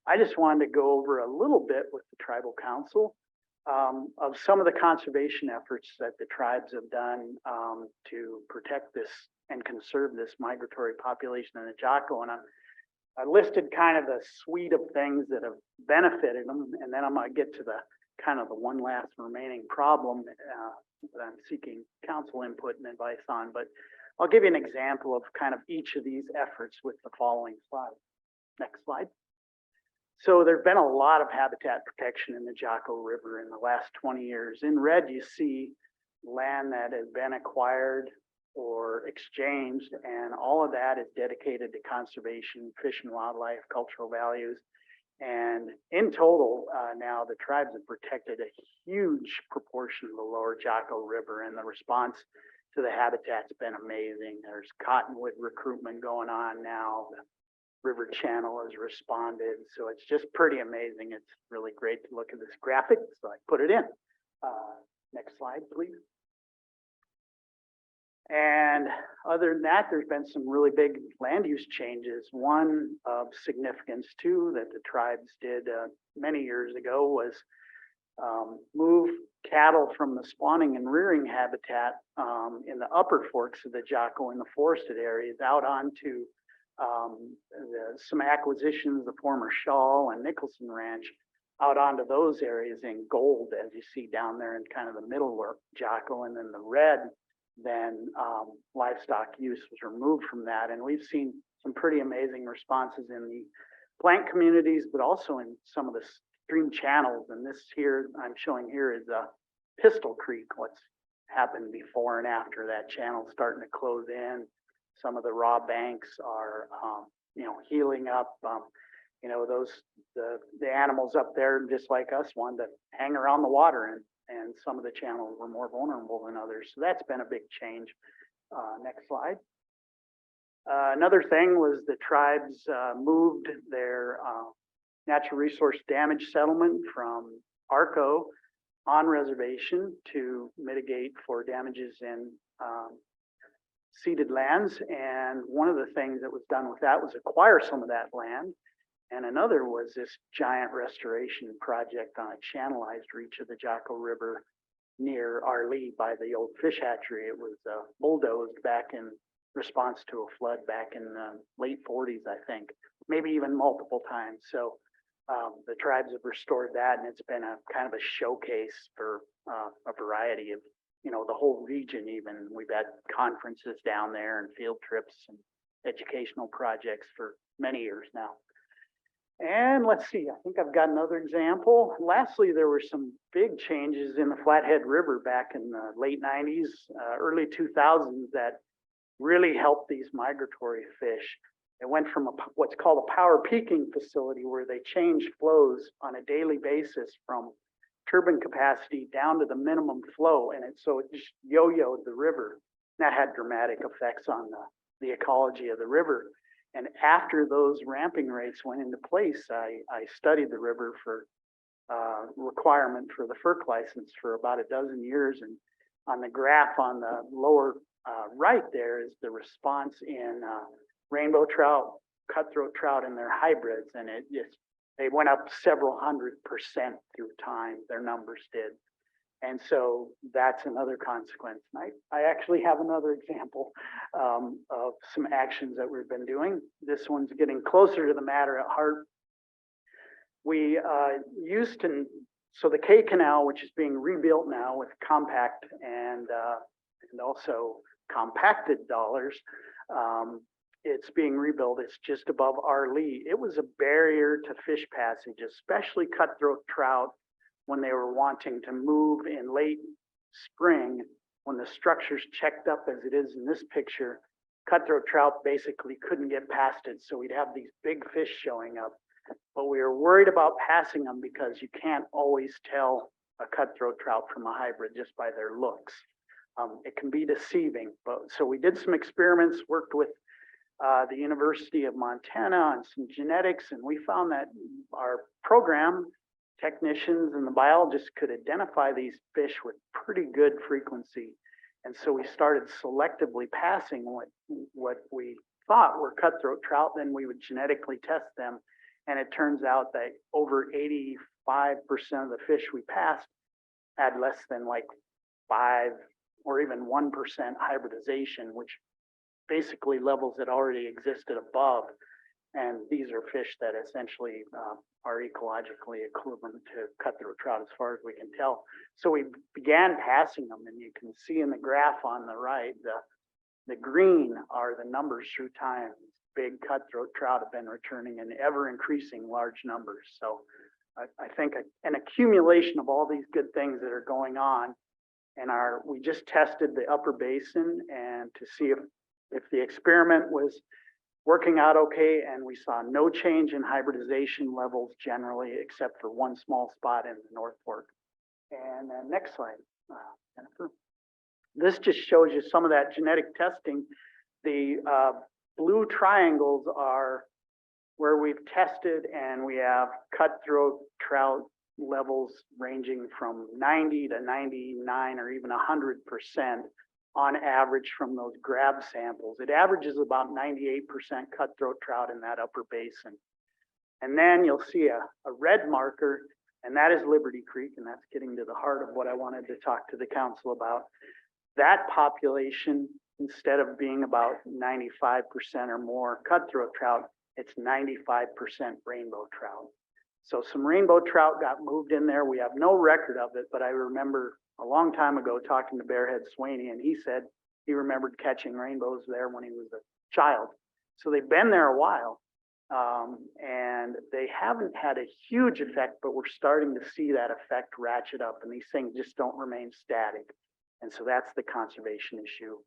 I just wanted to go over a little bit with the tribal council of some of the conservation efforts that the tribes have done to protect this and conserve this migratory population in the Jocko. And I listed kind of the suite of things that have benefited them, and then I'm going to get to the kind of the one last remaining problem that I'm seeking council input and advice on. But I'll give you an example of kind of each of these efforts with the following slide. Next slide. So there's been a lot of habitat protection in the Jocko River in the last 20 years. In red, you see land that has been acquired or exchanged, and all of that is dedicated to conservation, fish and wildlife, cultural values. And in total, now the tribes have protected a huge proportion of the lower Jocko River, and the response to the habitat's been amazing. There's cottonwood recruitment going on now. The river channel has responded, so it's just pretty amazing. It's really great to look at this graphic, so I put it in. Next slide, please. And other than that, there's been some really big land use changes. One of significance too that the tribes did many years ago was move cattle from the spawning and rearing habitat in the upper forks of the Jocko in the forested areas out onto some acquisitions, the former Shaw and Nicholson Ranch, out onto those areas in gold, as you see down there in kind of the middle of Jocko, and then the red, then livestock use was removed from that. And we've seen some pretty amazing responses in the plant communities, but also in some of the stream channels. And this here I'm showing here is Pistol Creek, what's happened before and after that channel starting to close in. Some of the raw banks are, healing up. The animals up there, just like us, wanted to hang around the water, and some of the channels were more vulnerable than others. So that's been a big change. Next slide. Another thing was the tribes moved their natural resource damage settlement from ARCO on reservation to mitigate for damages in ceded lands. And one of the things that was done with that was acquire some of that land. And another was this giant restoration project on a channelized reach of the Jocko River near Arlee by the old fish hatchery. It was bulldozed back in response to a flood back in the late 40s, I think, maybe even multiple times. So the tribes have restored that, and it's been a kind of a showcase for a variety of, the whole region even. We've had conferences down there and field trips and educational projects for many years now. And let's see, I think I've got another example. Lastly, there were some big changes in the Flathead River back in the late 90s, early 2000s that really helped these migratory fish. It went from what's called a power peaking facility, where they changed flows on a daily basis from turbine capacity down to the minimum flow. And so it just yo-yoed the river. That had dramatic effects on the ecology of the river. And after those ramping rates went into place, I studied the river for requirement for the FERC license for about a dozen years. And on the graph on the lower right there is the response in rainbow trout, cutthroat trout, and their hybrids. And they went up several 100% through time, their numbers did. And so that's another consequence. And I actually have another example of some actions that we've been doing. This one's getting closer to the matter at heart. We so the K Canal, which is being rebuilt now with compact and also compacted dollars, it's being rebuilt. It's just above our lee. It was a barrier to fish passage, especially cutthroat trout when they were wanting to move in late spring, when the structure's checked up as it is in this picture. Cutthroat trout basically couldn't get past it, so we'd have these big fish showing up. But we were worried about passing them because you can't always tell a cutthroat trout from a hybrid just by their looks. It can be deceiving, but so we did some experiments, worked with the University of Montana on some genetics, and we found that our program technicians and the biologists could identify these fish with pretty good frequency. And so we started selectively passing what we thought were cutthroat trout, then we would genetically test them. And it turns out that over 85% of the fish we passed had less than like 5 or even 1% hybridization, which basically levels that already existed above. And these are fish that essentially are ecologically equivalent to cutthroat trout as far as we can tell. So we began passing them, and you can see in the graph on the right, the green are the numbers through time. Big cutthroat trout have been returning in ever increasing large numbers. So I think an accumulation of all these good things that are going on, and we just tested the upper basin and to see if the experiment was working out okay, and we saw no change in hybridization levels generally, except for one small spot in the North Fork. And next slide, Jennifer. This just shows you some of that genetic testing. The blue triangles are where we've tested, and we have cutthroat trout levels ranging from 90 to 99 or even 100% on average from those grab samples. It averages about 98% cutthroat trout in that upper basin. And then you'll see a red marker, and that is Liberty Creek, and that's getting to the heart of what I wanted to talk to the council about. That population, instead of being about 95% or more cutthroat trout, it's 95% rainbow trout. So some rainbow trout got moved in there. We have no record of it, but I remember a long time ago talking to Bearhead Swaney, and he said he remembered catching rainbows there when he was a child. So they've been there a while, and they haven't had a huge effect, but we're starting to see that effect ratchet up, and these things just don't remain static. And so that's the conservation issue.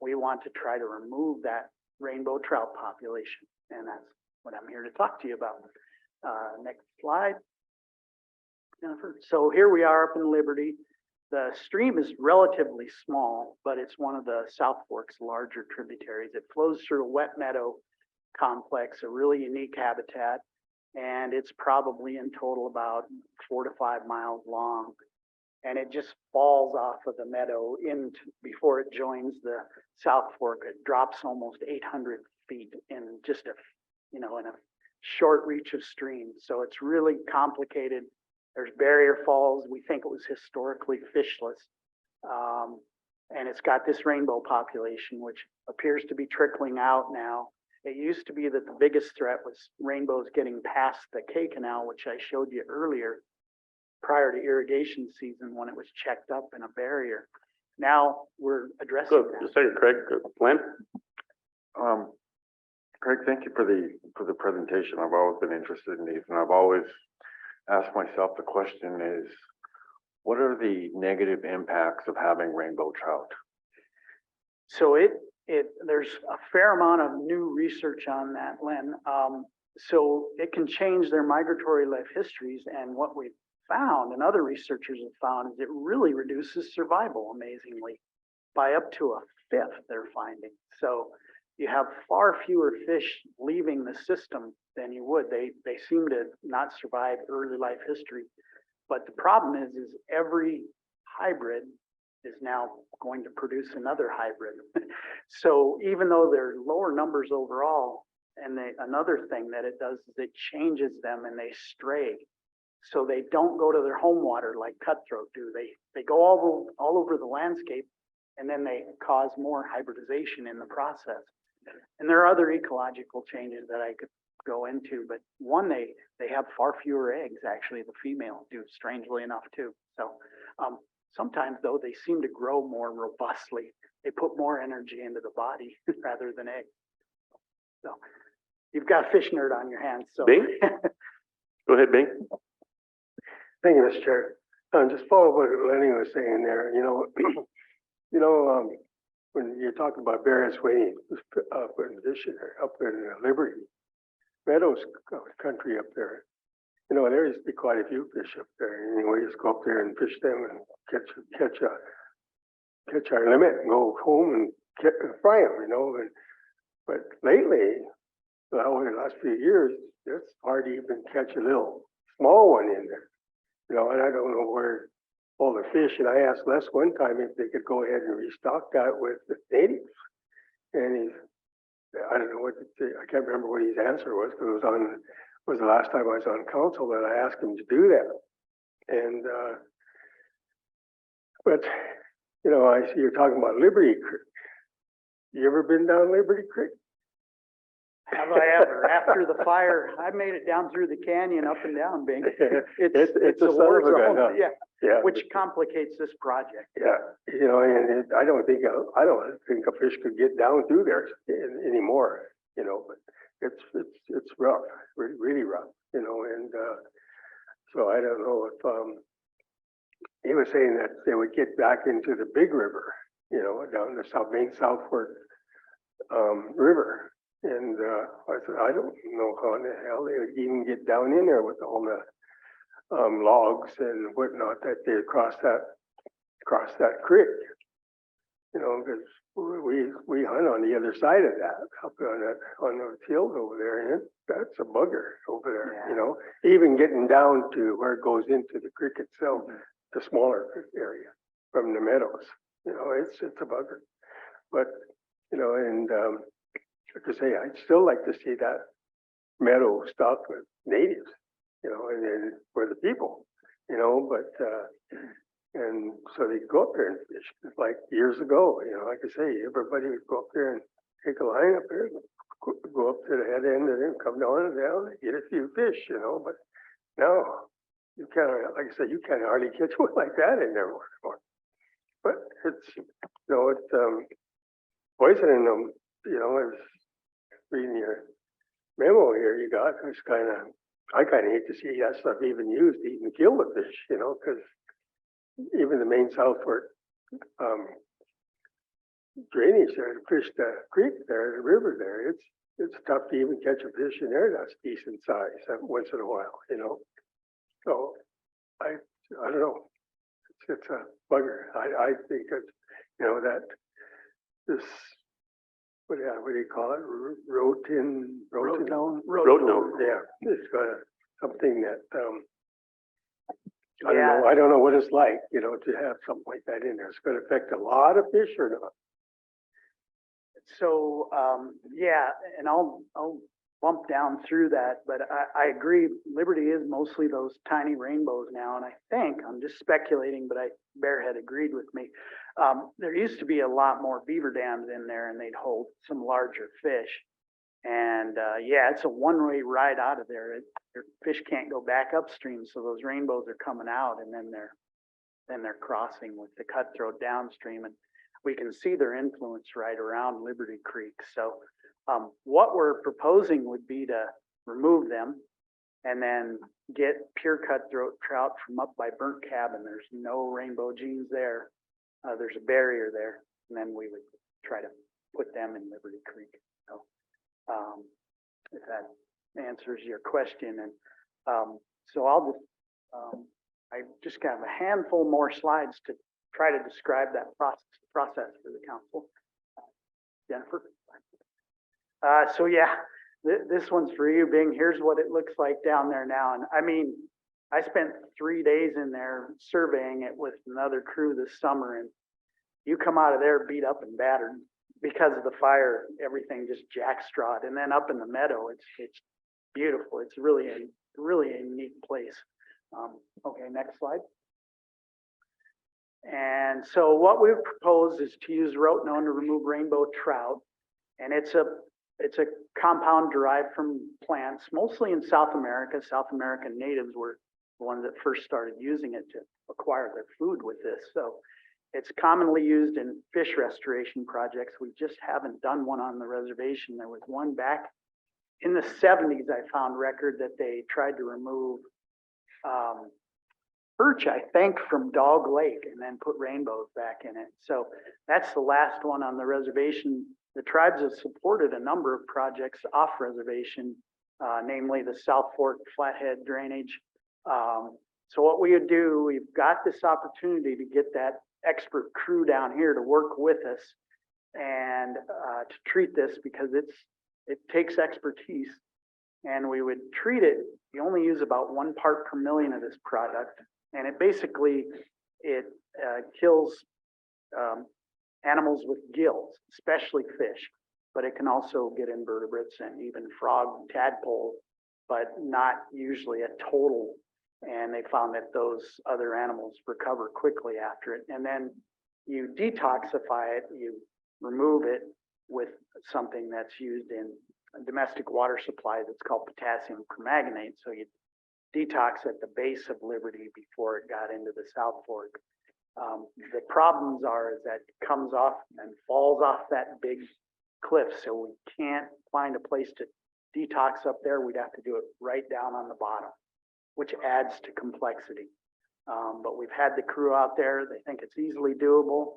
We want to try to remove that rainbow trout population, and that's what I'm here to talk to you about. Next slide, Jennifer. So here we are up in Liberty. The stream is relatively small, but it's one of the South Fork's larger tributaries. It flows through a wet meadow complex, a really unique habitat, and it's probably in total about 4 to 5 miles long. And it just falls off of the meadow before it joins the South Fork. It drops almost 800 feet in just in a short reach of stream. So it's really complicated. There's barrier falls. We think it was historically fishless. And it's got this rainbow population, which appears to be trickling out now. It used to be that the biggest threat was rainbows getting past the K Canal, which I showed you earlier, prior to irrigation season when it was checked up in a barrier. Now we're addressing Good. that. Just a second, Craig. Glenn? Craig, thank you for the presentation. I've always been interested in these, and I've always asked myself the question is, what are the negative impacts of having rainbow trout? So there's a fair amount of new research on that, Len. So it can change their migratory life histories, and what we've found and other researchers have found is it really reduces survival amazingly by up to a fifth, they're finding. So you have far fewer fish leaving the system than you would. They seem to not survive early life history. But the problem is every hybrid is now going to produce another hybrid. So even though they're lower numbers overall, and another thing that it does is it changes them and they stray. So they don't go to their home water like cutthroat do. They go all over the landscape, and then they cause more hybridization in the process. And there are other ecological changes that I could go into, but one, they have far fewer eggs, actually, the female do, strangely enough, too. So sometimes, though, they seem to grow more robustly. They put more energy into the body rather than eggs. So you've got a fish nerd on your hands, so. Bing? Go ahead, Bing. Thank you, Mr. Chair. Just follow what Lenny was saying there, when you're talking about Barrett's Way, up in up in Liberty, Meadows country up there, there used to be quite a few fish up there. Anyway, just go up there and fish them and catch our limit and go home and fry them, but lately, well, in the last few years, it's hard to even catch a little small one in there. And I don't know where all the fish, and I asked Les one time if they could go ahead and restock that with the natives. And I don't know I can't remember what his answer was, because it was the last time I was on council that I asked him to do that. And, but, I see you're talking about Liberty Creek. You ever been down Liberty Creek? Have I ever? After the fire, I made it down through the canyon, up and down, Bing. It's a son of a gun, huh? Yeah, which complicates this project. Yeah, and I don't think a fish could get down through there anymore, but it's rough, really rough, and so I don't know if he was saying that they would get back into the big river, down the main South Fork river. And I said, I don't know how in the hell they would even get down in there with all the logs and whatnot that they cross that creek. Because we hunt on the other side of that, up on those hills over there, and that's a bugger over there. Even getting down to where it goes into the creek itself, the smaller area from the meadows. It's a bugger. But like I say, I'd still like to see that meadow stocked with natives, and then for the people, but, and so they'd go up there and fish, like years ago, like I say, everybody would go up there and take a line up there, go up to the head end and then come down and get a few fish, but now you can't, like I said, you can't hardly catch one like that in there anymore. But it's, it's, poisoning them, it's, reading your memo here you got, I kind of hate to see that stuff even used to even kill the fish, because even the main South Fork drainage there to fish the creek there, the river there, it's tough to even catch a fish in there that's decent size once in a while, So I don't know. It's a bugger. I think that that this. What do you call it? Rotin. Yeah, it's got something that I don't know what it's like, to have something like that in there. It's going to affect a lot of fish or not. So, and I'll bump down through that, but I agree. Liberty is mostly those tiny rainbows now, and I think I'm just speculating, but Bear had agreed with me. There used to be a lot more beaver dams in there, and they'd hold some larger fish. And it's a one-way ride out of there. Your fish can't go back upstream, so those rainbows are coming out, and then they're crossing with the cutthroat downstream, and we can see their influence right around Liberty Creek. So what we're proposing would be to remove them and then get pure cutthroat trout from up by Burnt Cabin. There's no rainbow jeans there. There's a barrier there, and then we would try to put them in Liberty Creek. So if that answers your question. And so I'll just, I just got a handful more slides to try to describe that process for the council. Jennifer. So yeah, this one's for you, Bing. Here's what it looks like down there now. And I mean, I spent 3 days in there surveying it with another crew this summer, and you come out of there beat up and battered because of the fire. Everything just jackstrawed, and then up in the meadow, it's beautiful. It's really a unique place. Okay, next slide. And so what we've proposed is to use rotenone to remove rainbow trout, and it's a compound derived from plants, mostly in South America. South American natives were the ones that first started using it to acquire their food with this. So It's commonly used in fish restoration projects. We just haven't done one on the reservation. There was one back in the 70s, I found record that they tried to remove perch, I think, from Dog Lake and then put rainbows back in it. So that's the last one on the reservation. The tribes have supported a number of projects off reservation, namely the South Fork Flathead drainage. So what we would do, we've got this opportunity to get that expert crew down here to work with us and to treat this because it takes expertise. And we would treat it, you only use about 1 part per million of this product. And it basically, kills animals with gills, especially fish, but it can also get invertebrates and even frog, tadpole, but not usually a total. And they found that those other animals recover quickly after it. And then you detoxify it, you remove it with something that's used in a domestic water supply that's called potassium permanganate. So you detox at the base of Liberty before it got into the South Fork. The problems are is that it comes off and falls off that big cliff. So we can't find a place to detox up there. We'd have to do it right down on the bottom, which adds to complexity. But we've had the crew out there. They think it's easily doable,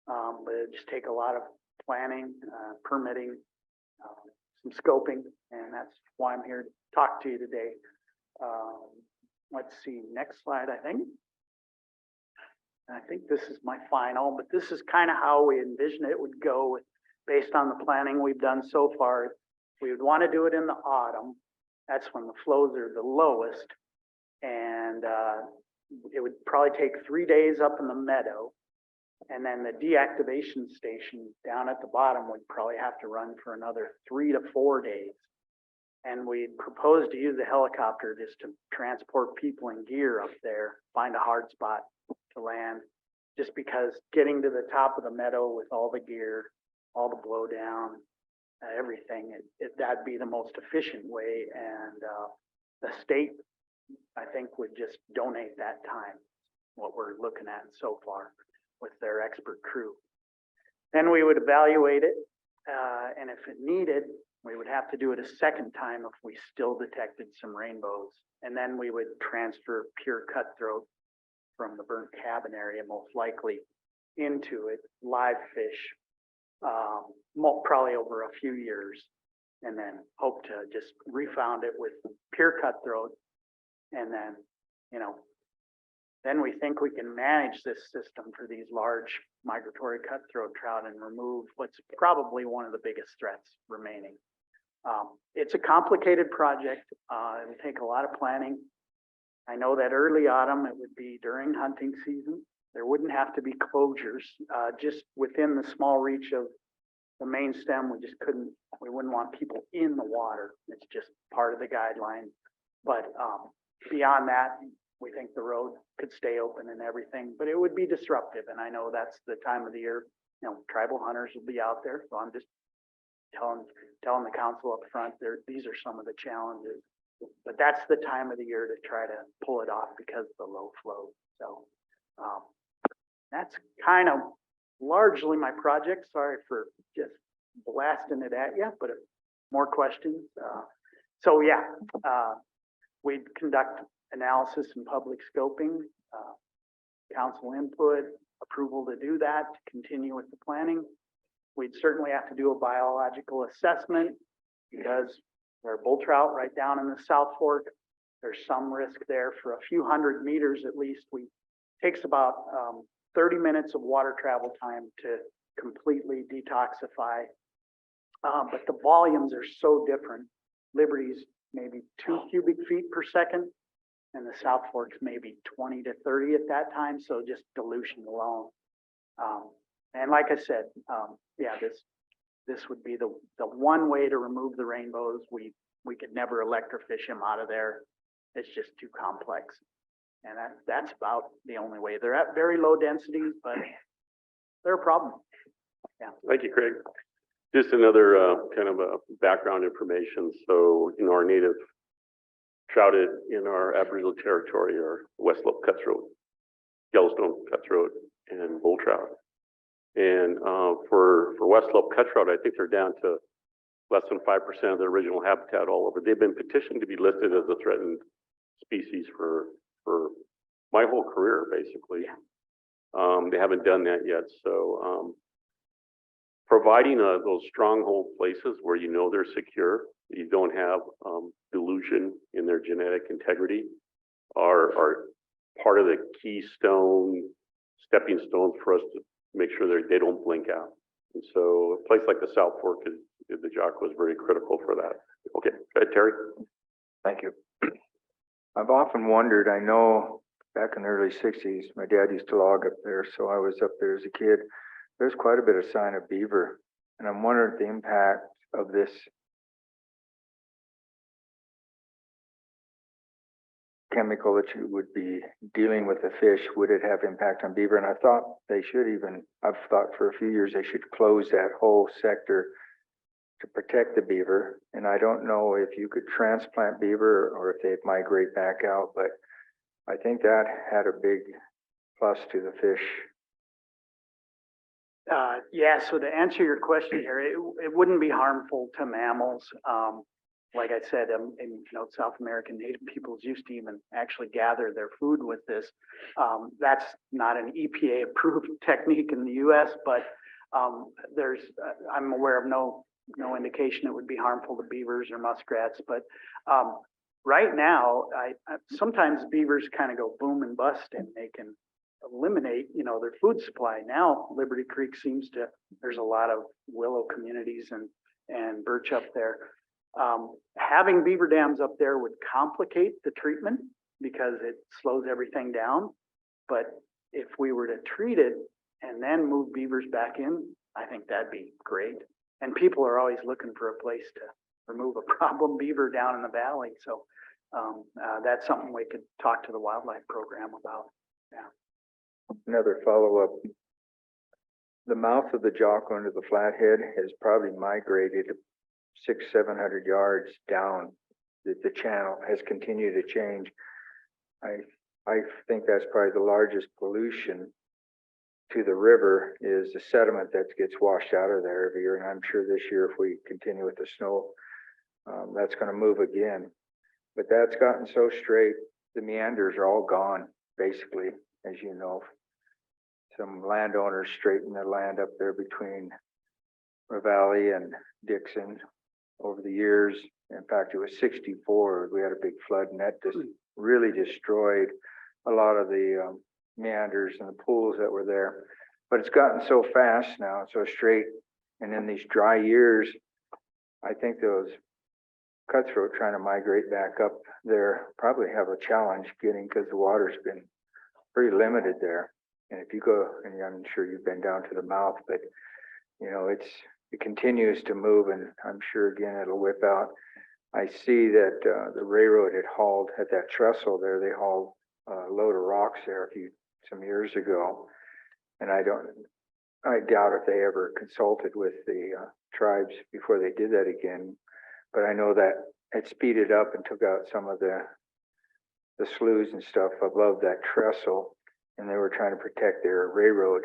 but it just take a lot of planning, permitting, some scoping, and that's why I'm here to talk to you today. Let's see, next slide, I think. I think this is my final, but this is kind of how we envision it would go based on the planning we've done so far. We would want to do it in the autumn. That's when the flows are the lowest. And it would probably take 3 days up in the meadow. And then the deactivation station down at the bottom would probably have to run for another 3 to 4 days. And we propose to use the helicopter just to transport people and gear up there, find a hard spot to land, just because getting to the top of the meadow with all the gear, all the blowdown, everything, that'd be the most efficient way. And the state, I think, would just donate that time, what we're looking at so far with their expert crew. Then we would evaluate it, and if it needed, we would have to do it a second time if we still detected some rainbows. And then we would transfer pure cutthroat from the burnt cabin area, most likely, into it, live fish, probably over a few years, and then hope to just refound it with pure cutthroat. And then, then we think we can manage this system for these large migratory cutthroat trout and remove what's probably one of the biggest threats remaining. It's a complicated project. It'll take a lot of planning. I know that early autumn, it would be during hunting season. There wouldn't have to be closures, just within the small reach of the main stem. We wouldn't want people in the water. It's just part of the guideline. But beyond that, we think the road could stay open and everything, but it would be disruptive. And I know that's the time of the year, tribal hunters will be out there. So I'm just telling the council up front, these are some of the challenges. But that's the time of the year to try to pull it off because of the low flow. So that's kind of largely my project. Sorry for just blasting it at you, but more questions. So yeah, we'd conduct analysis and public scoping, council input, approval to do that, to continue with the planning. We'd certainly have to do a biological assessment because there are bull trout right down in the South Fork. There's some risk there for a few hundred meters at least. Takes about 30 minutes of water travel time to completely detoxify. But the volumes are so different. Liberty's maybe 2 cubic feet per second, and the South Fork's maybe 20 to 30 at that time. So just dilution alone. And like I said, yeah, this would be the one way to remove the rainbows. We could never electrofish them out of there. It's just too complex. And that's about the only way. They're at very low densities, but they're a problem. Yeah. Thank you, Craig. Just another kind of a background information. So, our native trouted in our Aboriginal territory are West Slope cutthroat. Yellowstone cutthroat and bull trout. And for West Slope cutthroat, I think they're down to less than 5% of their original habitat all over. They've been petitioned to be listed as a threatened species for my whole career, basically. They haven't done that yet. So providing those stronghold places where you know they're secure, you don't have dilution in their genetic integrity, are part of the keystone stepping stones for us to make sure they don't blink out. And so a place like the South Fork the Jocko is very critical for that. Okay, go ahead, Terry. Thank you. I've often wondered, I know back in the early 60s, my dad used to log up there, so I was up there as a kid. There's quite a bit of sign of beaver, and I'm wondering the impact of this chemical that you would be dealing with the fish, would it have impact on beaver? And I thought I've thought for a few years they should close that whole sector to protect the beaver. And I don't know if you could transplant beaver or if they'd migrate back out, but I think that had a big plus to the fish. Yeah, so to answer your question here, it wouldn't be harmful to mammals. Like I said, in South American Native peoples used to even actually gather their food with this. That's not an EPA approved technique in the US, but I'm aware of no indication it would be harmful to beavers or muskrats. But right now, sometimes beavers kind of go boom and bust and they can eliminate, their food supply. Now, Liberty Creek there's a lot of willow communities and birch up there. Having beaver dams up there would complicate the treatment because it slows everything down. But if we were to treat it and then move beavers back in, I think that'd be great. And people are always looking for a place to remove a problem beaver down in the valley. So that's something we could talk to the wildlife program about. Yeah. Another follow-up. The mouth of the Jocko into the Flathead has probably migrated 600-700 yards down. The channel has continued to change. I think that's probably the largest pollution to the river is the sediment that gets washed out of there every year. And I'm sure this year, if we continue with the snow, that's going to move again. But that's gotten so straight, the meanders are all gone, basically, as you know. Some landowners straightened their land up there between Ravalli and Dixon over the years. In fact, it was 64. We had a big flood, and that just really destroyed a lot of the meanders and the pools that were there. But it's gotten so fast now, so straight. And in these dry years, I think those cutthroat trying to migrate back up there probably have a challenge getting, because the water's been pretty limited there. And if you go, and I'm sure you've been down to the mouth, but it continues to move, and I'm sure again it'll whip out. I see that the railroad had hauled at that trestle there. They hauled a load of rocks there some years ago, and I doubt if they ever consulted with the tribes before they did that again. But I know that it speeded up and took out some of the sloughs and stuff above that trestle, and they were trying to protect their railroad.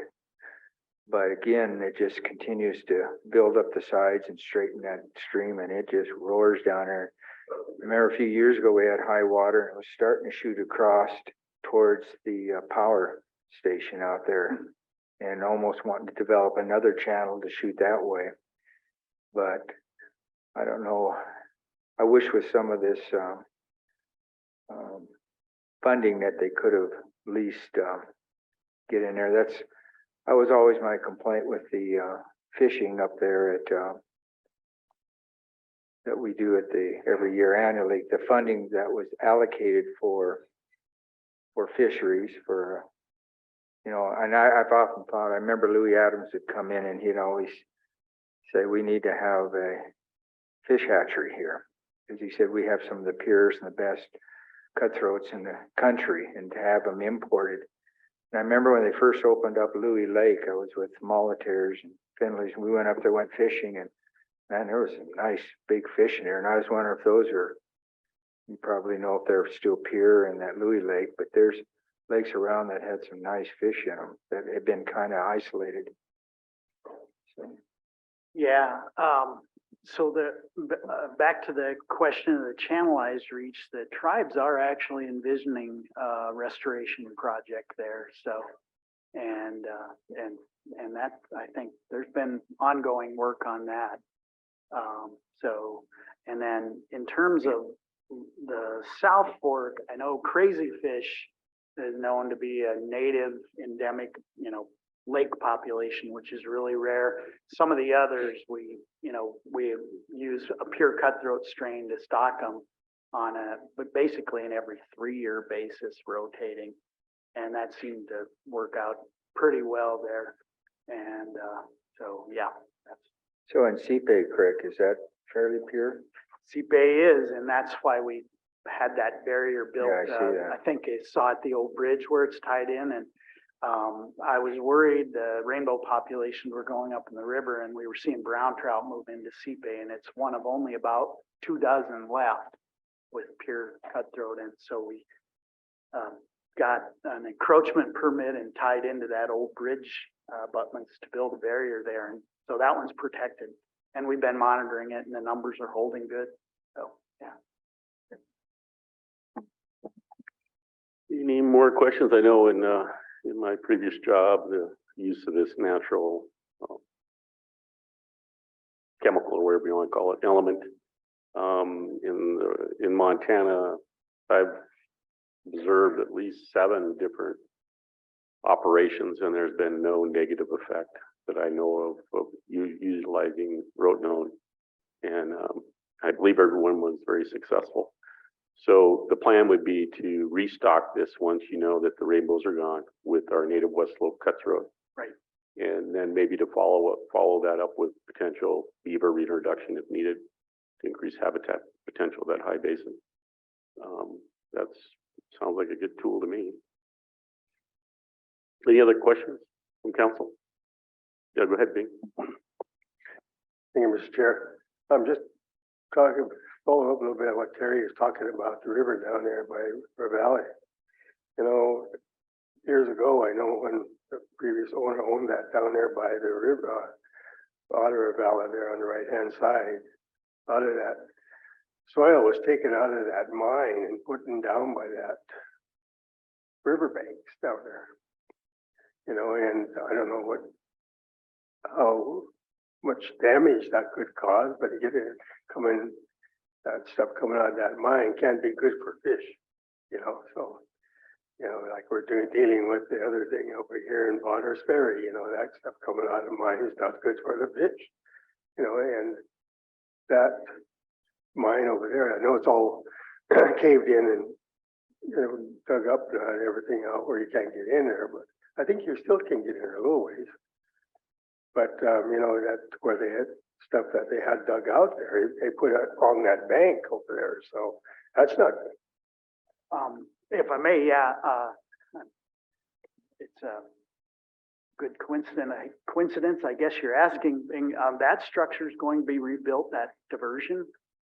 But again, it just continues to build up the sides and straighten that stream, and it just roars down there. Remember a few years ago, we had high water, and it was starting to shoot across towards the power station out there, and almost wanting to develop another channel to shoot that way. But I don't know. I wish with some of this funding that they could have at least get in there. That was always my complaint with the fishing up there at that we do at every year annually. The funding that was allocated for fisheries and I've often thought, I remember Louis Adams would come in and he'd always say, we need to have a fish hatchery here, because he said we have some of the purest and the best cutthroats in the country, and to have them imported. And I remember when they first opened up Louis Lake, I was with Molitaires and Finleys, and we went up there, went fishing, and man, there was some nice big fish in there. And I was wondering if those you probably know if they're still pure in that Louis Lake, but there's lakes around that had some nice fish in them that had been kind of isolated. So, Yeah, so back to the question of the channelized reach, the tribes are actually envisioning a restoration project there, so. And that, I think, there's been ongoing work on that. So, and then in terms of the South Fork, I know crazy fish is known to be a native endemic, lake population, which is really rare. Some of the others, we use a pure cutthroat strain to stock them but basically in every 3-year basis rotating. And that seemed to work out pretty well there. And, so, yeah, that's. so in Seepay Creek, is that fairly pure? Seepay is, and that's why we had that barrier built. Yeah, I see that. I think I saw at the old bridge where it's tied in, and I was worried the rainbow populations were going up in the river, and we were seeing brown trout move into Seepay, and it's one of only about 24 left with pure cutthroat. And so we got an encroachment permit and tied into that old bridge abutments to build a barrier there, and so that one's protected. And we've been monitoring it, and the numbers are holding good. So, yeah. Any more questions? I know in my previous job, the use of this natural chemical, or whatever you want to call it, element, in Montana, I've observed at least 7 different operations, and there's been no negative effect that I know of utilizing rotenone. And I believe everyone was very successful. So the plan would be to restock this once you know that the rainbows are gone with our native West Slope cutthroat. Right. And then maybe to follow that up with potential beaver reintroduction if needed to increase habitat potential of that high basin. That's sounds like a good tool to me. Any other questions from council? Yeah, go ahead, Bing. Thank you, Mr. Chair. I'm just following up a little bit on what Terry was talking about, the river down there by River Valley. Years ago, I know when the previous owner owned that down there by the river, Otter Valley there on the right-hand side, a lot of that soil was taken out of that mine and put down by that riverbanks down there. And I don't know how much damage that could cause, but that stuff coming out of that mine can't be good for fish, so, like we're dealing with the other thing over here in Bonner's Ferry, that stuff coming out of mine is not good for the fish, and that mine over there, I know it's all caved in and dug up and everything out where you can't get in there, but I think you still can get in there a little ways. But, that's where they had stuff that they had dug out there. They put it along that bank over there. So that's not good. If I may, yeah, it's a good coincidence. I guess you're asking, that structure is going to be rebuilt, that diversion.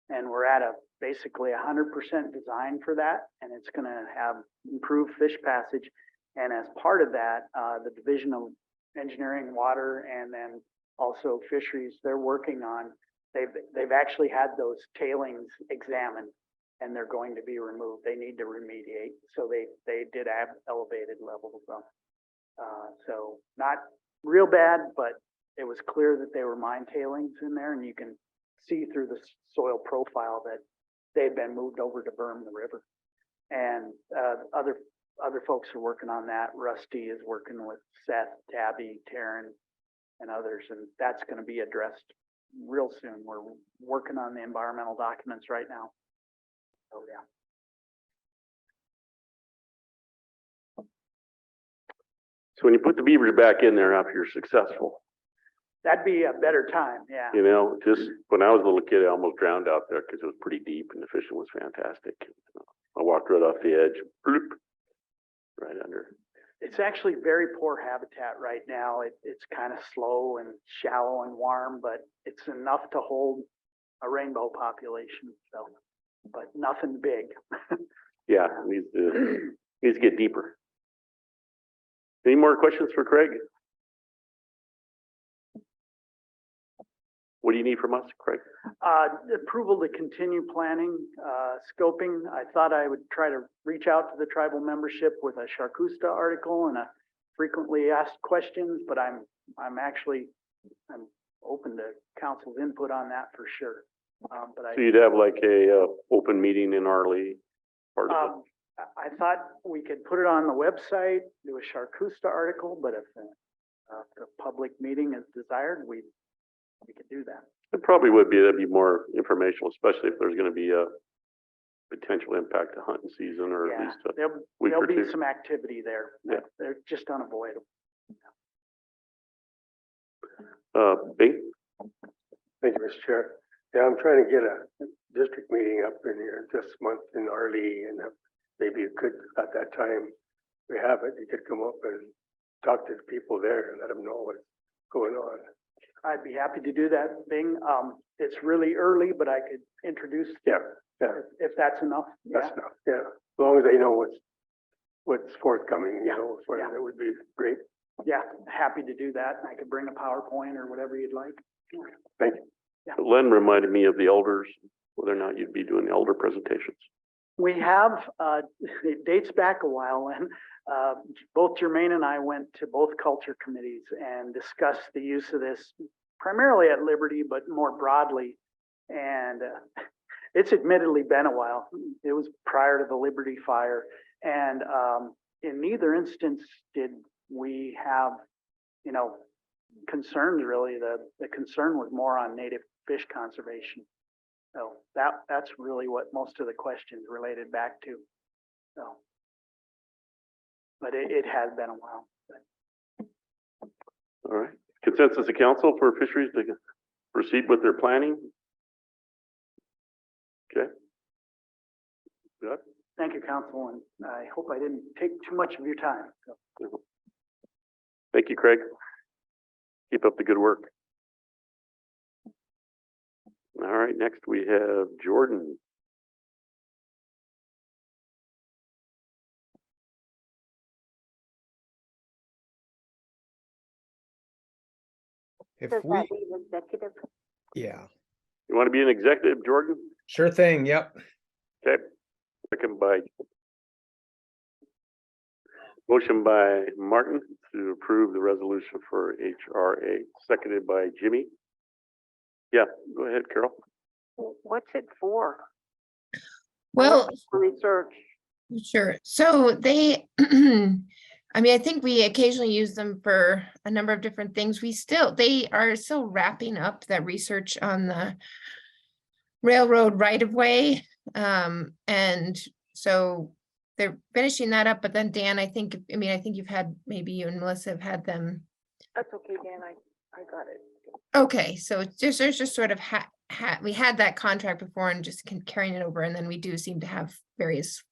And we're at basically 100% design for that. And it's going to have improved fish passage. And as part of that, the Division of Engineering, Water, and then also Fisheries, they're working on, they've actually had those tailings examined, and they're going to be removed. They need to remediate. So they did have elevated levels of, so not real bad, but it was clear that they were mine tailings in there, and you can see through the soil profile that they'd been moved over to berm the river. And other folks are working on that. Rusty is working with Seth, Tabby, Taryn, and others, and that's going to be addressed real soon. We're working on the environmental documents right now. So, yeah. So when you put the beavers back in there after you're successful, That'd be a better time, yeah. just when I was a little kid, I almost drowned out there because it was pretty deep and the fishing was fantastic. I walked right off the edge, bloop, right under. It's actually very poor habitat right now. It's kind of slow and shallow and warm, but it's enough to hold a rainbow population. So, but nothing big. Yeah, it needs to get deeper. Any more questions for Craig? What do you need from us, Craig? Approval to continue planning, scoping. I thought I would try to reach out to the tribal membership with a Charcusta article and a frequently asked questions, but I'm open to council's input on that for sure. But So you'd have like a open meeting in Arley part of it? I thought we could put it on the website, do a Charcusta article, but if the public meeting is desired, we could do that. It probably would be, that'd be more informational, especially if there's gonna be a potential impact to hunting season or at Yeah, least a week there'll or be two. some activity there. Yeah. They're just unavoidable. Bing? Thank you, Mr. Chair. Yeah, I'm trying to get a district meeting up in here this month in Arley, and maybe you could, at that time, we have it, you could come up and talk to the people there and let them know what's going on. I'd be happy to do that, Bing. It's really early, but I could introduce. Yeah, If that's enough. that's enough, yeah. As long as they know what's forthcoming, Yeah, that would be great. Yeah, happy to do that. I could bring a PowerPoint or whatever you'd like. Thank you. Len reminded me of the elders, whether or not you'd be doing the elder presentations. We have, it dates back a while, and both Jermaine and I went to both culture committees and discussed the use of this primarily at Liberty, but more broadly. And it's admittedly been a while. It was prior to the Liberty fire. And in neither instance did we have, concerns really. The concern was more on native fish conservation. So that's really what most of the questions related back to. So, but it has been a while. All right. Consensus of council for fisheries to proceed with their planning? Okay. Good. Thank you, council, and I hope I didn't take too much of your time. Thank you, Craig. Keep up the good work. All right, next we have Jordan. If Does we, that leave executive? yeah, You want to be an executive, Jordan? sure thing. Yep. Okay. Second by motion by Martin to approve the resolution for HRA, seconded by Jimmy. Yeah, go ahead, Carol. What's it for? Well, Research. sure. So they, I mean, I think we occasionally use them for a number of different things. They are still wrapping up that research on the railroad right of way. And so they're finishing that up, but then Dan, I think you've had, maybe you and Melissa have had them. That's okay, Dan. I got it. Okay, so there's just sort of we had that contract before and just carrying it over, and then we do seem to have various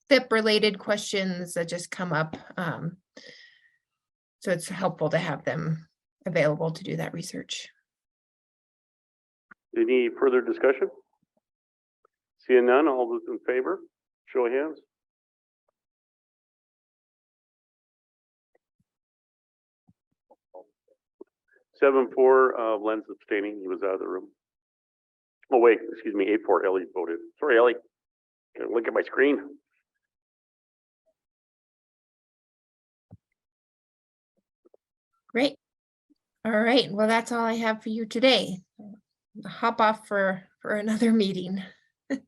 FIP related questions that just come up. So it's helpful to have them available to do that research. Any further discussion? Seeing none, all those in favor, show of hands. Seven, four, Len's abstaining, he was out of the room. Oh, wait, excuse me, 8-4, Ellie voted. Sorry, Ellie. Gotta look at my screen. Great. All right, well, that's all I have for you today. I'll hop off for another meeting. Thank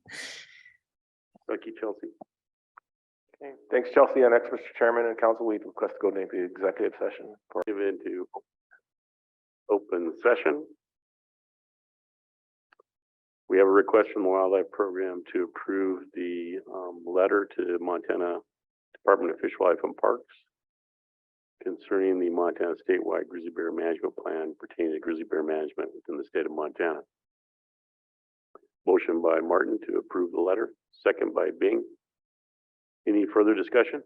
you, Chelsea. Okay, thanks, Chelsea. And next, Mr. Chairman and Council, we request to go into the executive session for Give into open session. We have a request from the Wildlife Program to approve the letter to Montana Department of Fish, Wildlife and Parks concerning the Montana statewide grizzly bear management plan pertaining to grizzly bear management within the state of Montana. Motion by Martin to approve the letter, second by Bing. Any further discussion?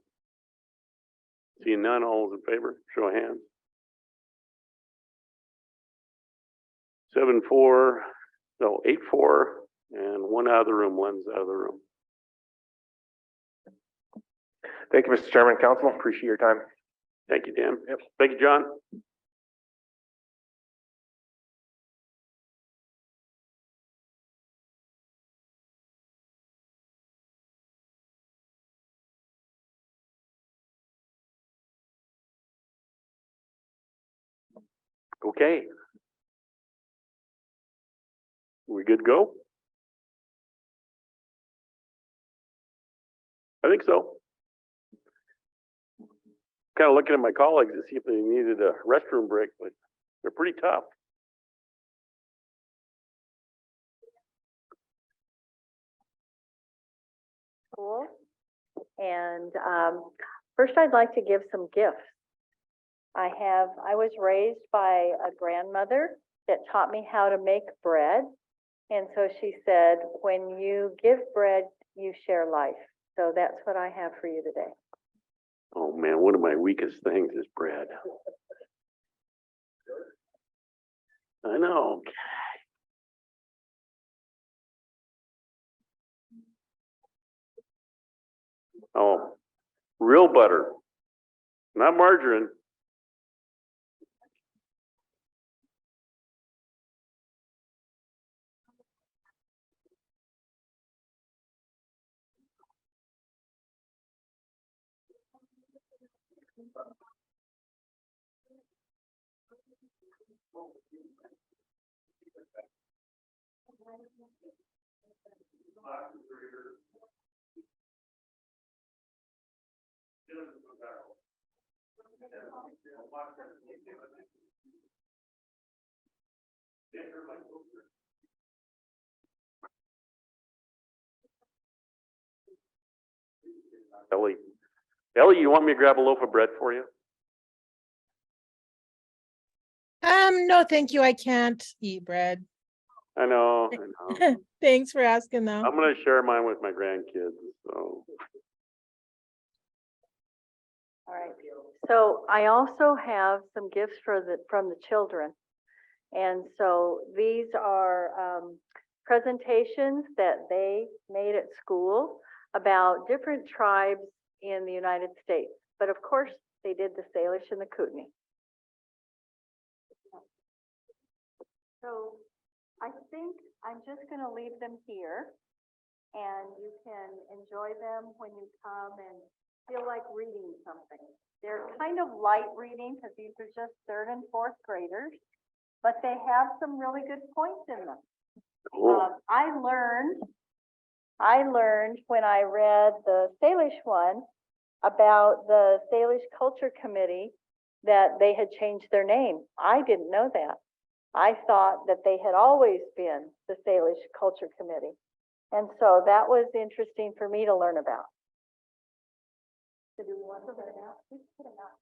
Seeing none, all those in favor, show of hands. 7-4, no, 8-4, and one out of the room, Len's out of the room. Thank you, Mr. Chairman, Council. Appreciate your time. Thank you, Dan. Yep. Thank you, John. Okay. We good to go? I think so. Kind of looking at my colleagues to see if they needed a restroom break, but they're pretty tough. Cool. And first I'd like to give some gifts. I was raised by a grandmother that taught me how to make bread. And so she said, when you give bread, you share life. So that's what I have for you today. Oh man, one of my weakest things is bread. I know. Oh, real butter, not margarine. Ellie, you want me to grab a loaf of bread for you? No, thank you. I can't eat bread. I know. Thanks for asking though. I'm gonna share mine with my grandkids, so. All right. So I also have some gifts from the children. And so these are presentations that they made at school about different tribes in the United States. But of course, they did the Salish and the Kootenai. So I think I'm just going to leave them here, and you can enjoy them when you come and feel like reading something. They're kind of light reading because these are just 3rd and 4th graders, but they have some really good points in them. Cool. I learned when I read the Salish one about the Salish Culture Committee that they had changed their name. I didn't know that. I thought that they had always been the Salish Culture Committee. And so that was interesting for me to learn about. So do we want to put it out? Please put it out.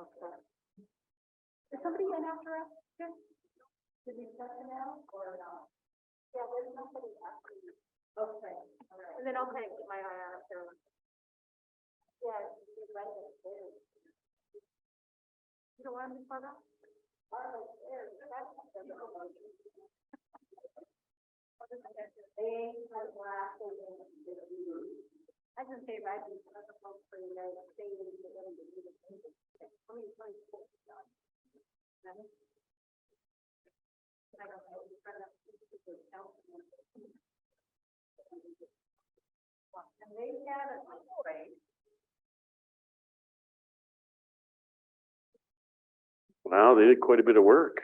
Okay. Is somebody in after us? Did we set them out or not? Yeah, there's somebody after you. Okay. All right. And then I'll take my eye out there. Yeah, she's right there. You don't want me to further? I can say right. And they had a way. Wow, they did quite a bit of work.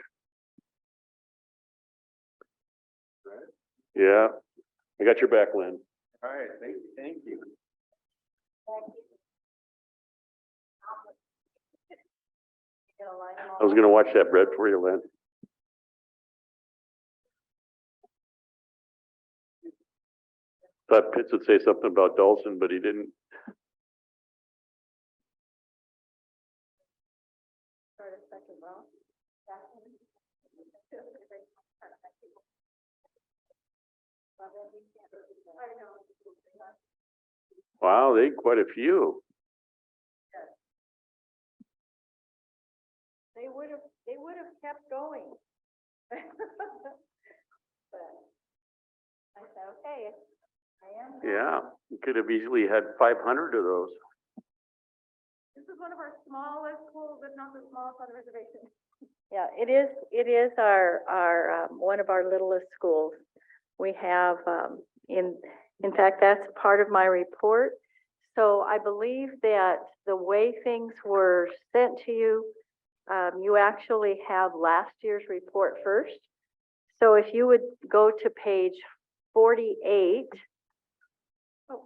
Yeah, I got your back, Lynn. All right, thank you. I was gonna watch that bread for you, Lynn. Thought Pitts would say something about Dawson, but he didn't. Wow, they had quite a few. They would have kept going. But I said, okay, I am. Yeah, you could have easily had 500 of those. This is one of our smallest schools, if not the smallest on the reservation. Yeah, it is our, one of our littlest schools. We have, in fact, that's part of my report. So I believe that the way things were sent to you, you actually have last year's report first. So if you would go to page 48. Oh,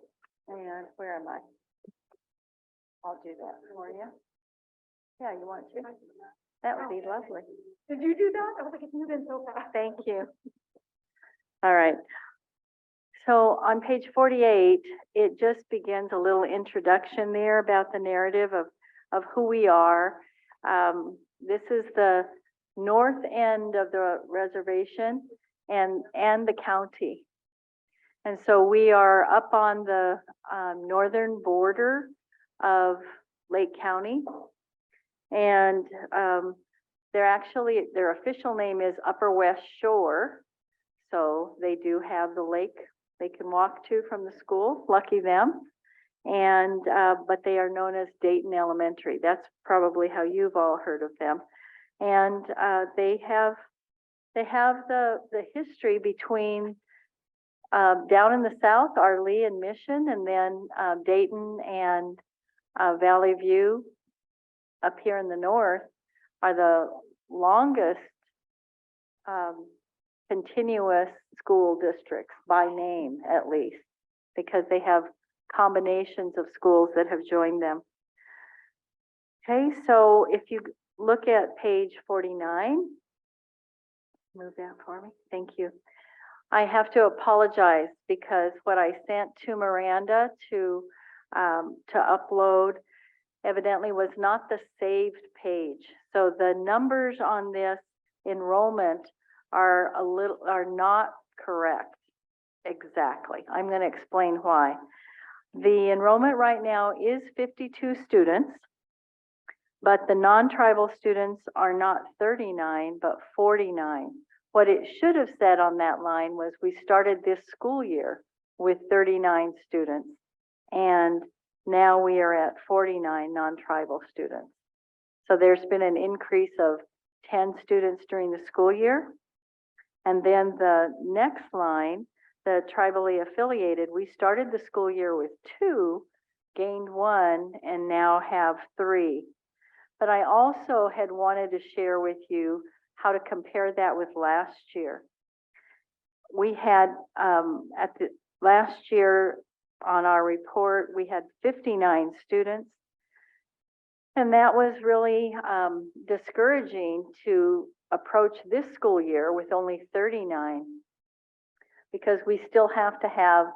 and where am I? I'll do that for you. Yeah, you want to? That would be lovely. Did you do that? I was like, it's moving so fast. Thank you. All right. So on page 48, it just begins a little introduction there about the narrative of who we are. This is the north end of the reservation and the county. And so we are up on the northern border of Lake County. And their official name is Upper West Shore. So they do have the lake they can walk to from the school, lucky them. And, but they are known as Dayton Elementary. That's probably how you've all heard of them. And they have the history between down in the south, Arlee and Mission, and then Dayton and Valley View up here in the north are the longest continuous school districts by name, at least, because they have combinations of schools that have joined them. Okay, so if you look at page 49, move that for me. Thank you. I have to apologize because what I sent to Miranda to upload evidently was not the saved page. So the numbers on this enrollment are not correct exactly. I'm going to explain why. The enrollment right now is 52 students, but the non-tribal students are not 39, but 49. What it should have said on that line was we started this school year with 39 students, and now we are at 49 non-tribal students. So there's been an increase of 10 students during the school year. And then the next line, the tribally affiliated, we started the school year with 2, gained 1, and now have 3. But I also had wanted to share with you how to compare that with last year. We had, at the last year on our report, we had 59 students. And that was really discouraging to approach this school year with only 39, because we still have to have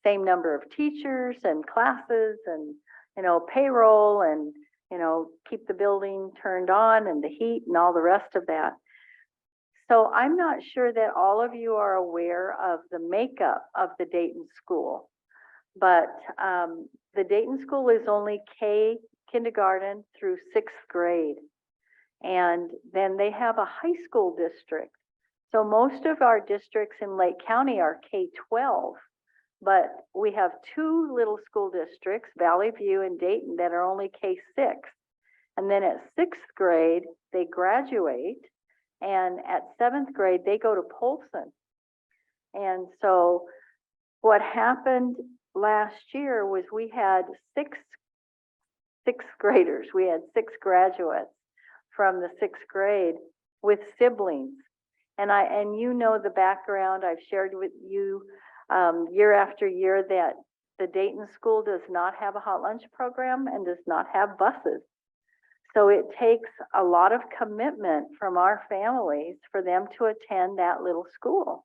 same number of teachers and classes and, payroll and, keep the building turned on and the heat and all the rest of that. So I'm not sure that all of you are aware of the makeup of the Dayton school, but the Dayton school is only kindergarten through 6th grade. And then they have a high school district. So most of our districts in Lake County are K-12, but we have 2 little school districts, Valley View and Dayton, that are only K-6. And then at 6th grade, they graduate. And at 7th grade, they go to Polson. And so what happened last year was we had sixth graders. We had 6 graduates from the 6th grade with siblings. And the background I've shared with you year after year that the Dayton school does not have a hot lunch program and does not have buses. So it takes a lot of commitment from our families for them to attend that little school.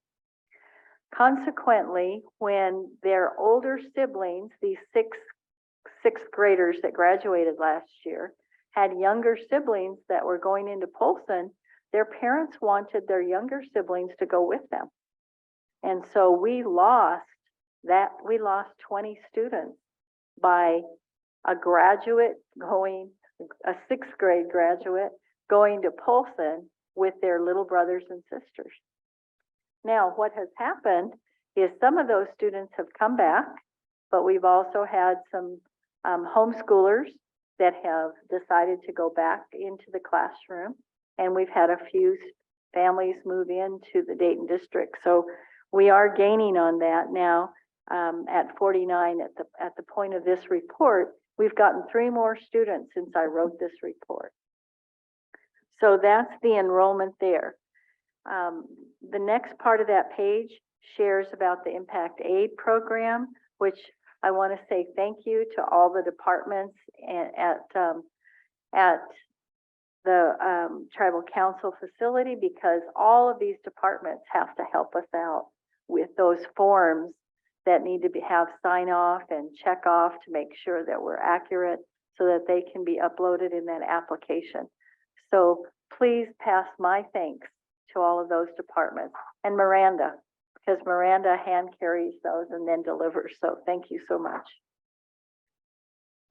Consequently, when their older siblings, these sixth graders that graduated last year, had younger siblings that were going into Polson, their parents wanted their younger siblings to go with them. And so we lost 20 students by a 6th grade graduate going to Polson with their little brothers and sisters. Now, what has happened is some of those students have come back, but we've also had some homeschoolers that have decided to go back into the classroom. And we've had a few families move into the Dayton district. So we are gaining on that now. At 49, at the point of this report, we've gotten 3 more students since I wrote this report. So that's the enrollment there. The next part of that page shares about the Impact Aid program, which I want to say thank you to all the departments at the tribal council facility, because all of these departments have to help us out with those forms that need to have sign off and check off to make sure that we're accurate so that they can be uploaded in that application. So please pass my thanks to all of those departments, and Miranda, because Miranda hand carries those and then delivers. So thank you so much.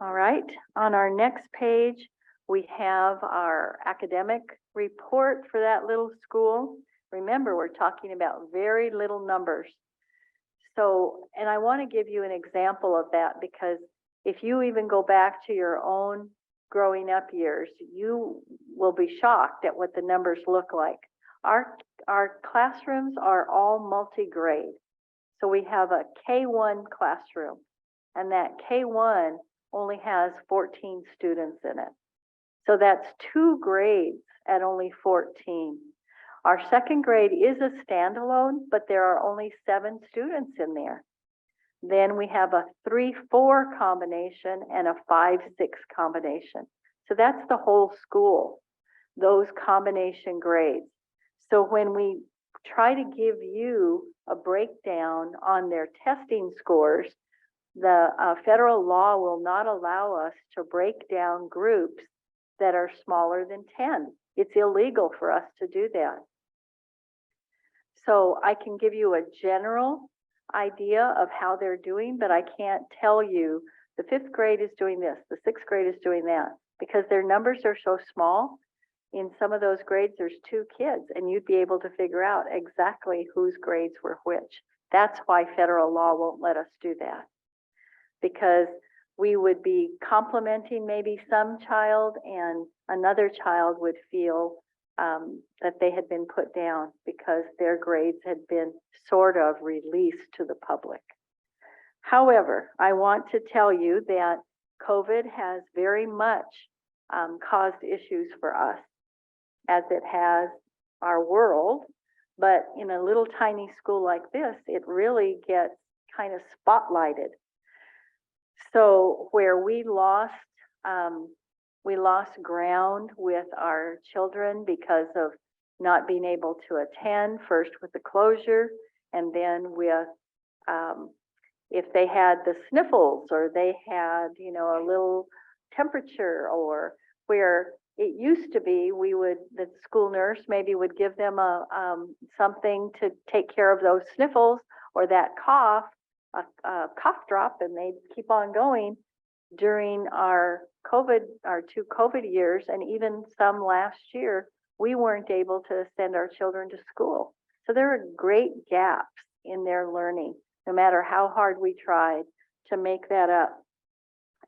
All right, on our next page, we have our academic report for that little school. Remember, we're talking about very little numbers. So, and I want to give you an example of that, because if you even go back to your own growing up years, you will be shocked at what the numbers look like. Our classrooms are all multi-grade. So we have a K1 classroom, and that K1 only has 14 students in it. So that's 2 grades at only 14. Our second grade is a standalone, but there are only 7 students in there. Then we have a 3-4 combination and a 5-6 combination. So that's the whole school, those combination grades. So when we try to give you a breakdown on their testing scores, the federal law will not allow us to break down groups that are smaller than 10. It's illegal for us to do that. So I can give you a general idea of how they're doing, but I can't tell you the 5th grade is doing this, the 6th grade is doing that, because their numbers are so small. In some of those grades, there's 2 kids, and you'd be able to figure out exactly whose grades were which. That's why federal law won't let us do that, because we would be complimenting maybe some child, and another child would feel that they had been put down because their grades had been sort of released to the public. However, I want to tell you that COVID has very much caused issues for us, as it has our world. But in a little tiny school like this, it really gets kind of spotlighted. So where we lost ground with our children because of not being able to attend, first with the closure, and then with if they had the sniffles, or they had, you know, a little temperature, or where it used to be, the school nurse maybe would give them something to take care of those sniffles or that cough, a cough drop, and they'd keep on going. During our 2 COVID years, and even some last year, we weren't able to send our children to school. So there are great gaps in their learning, no matter how hard we tried to make that up.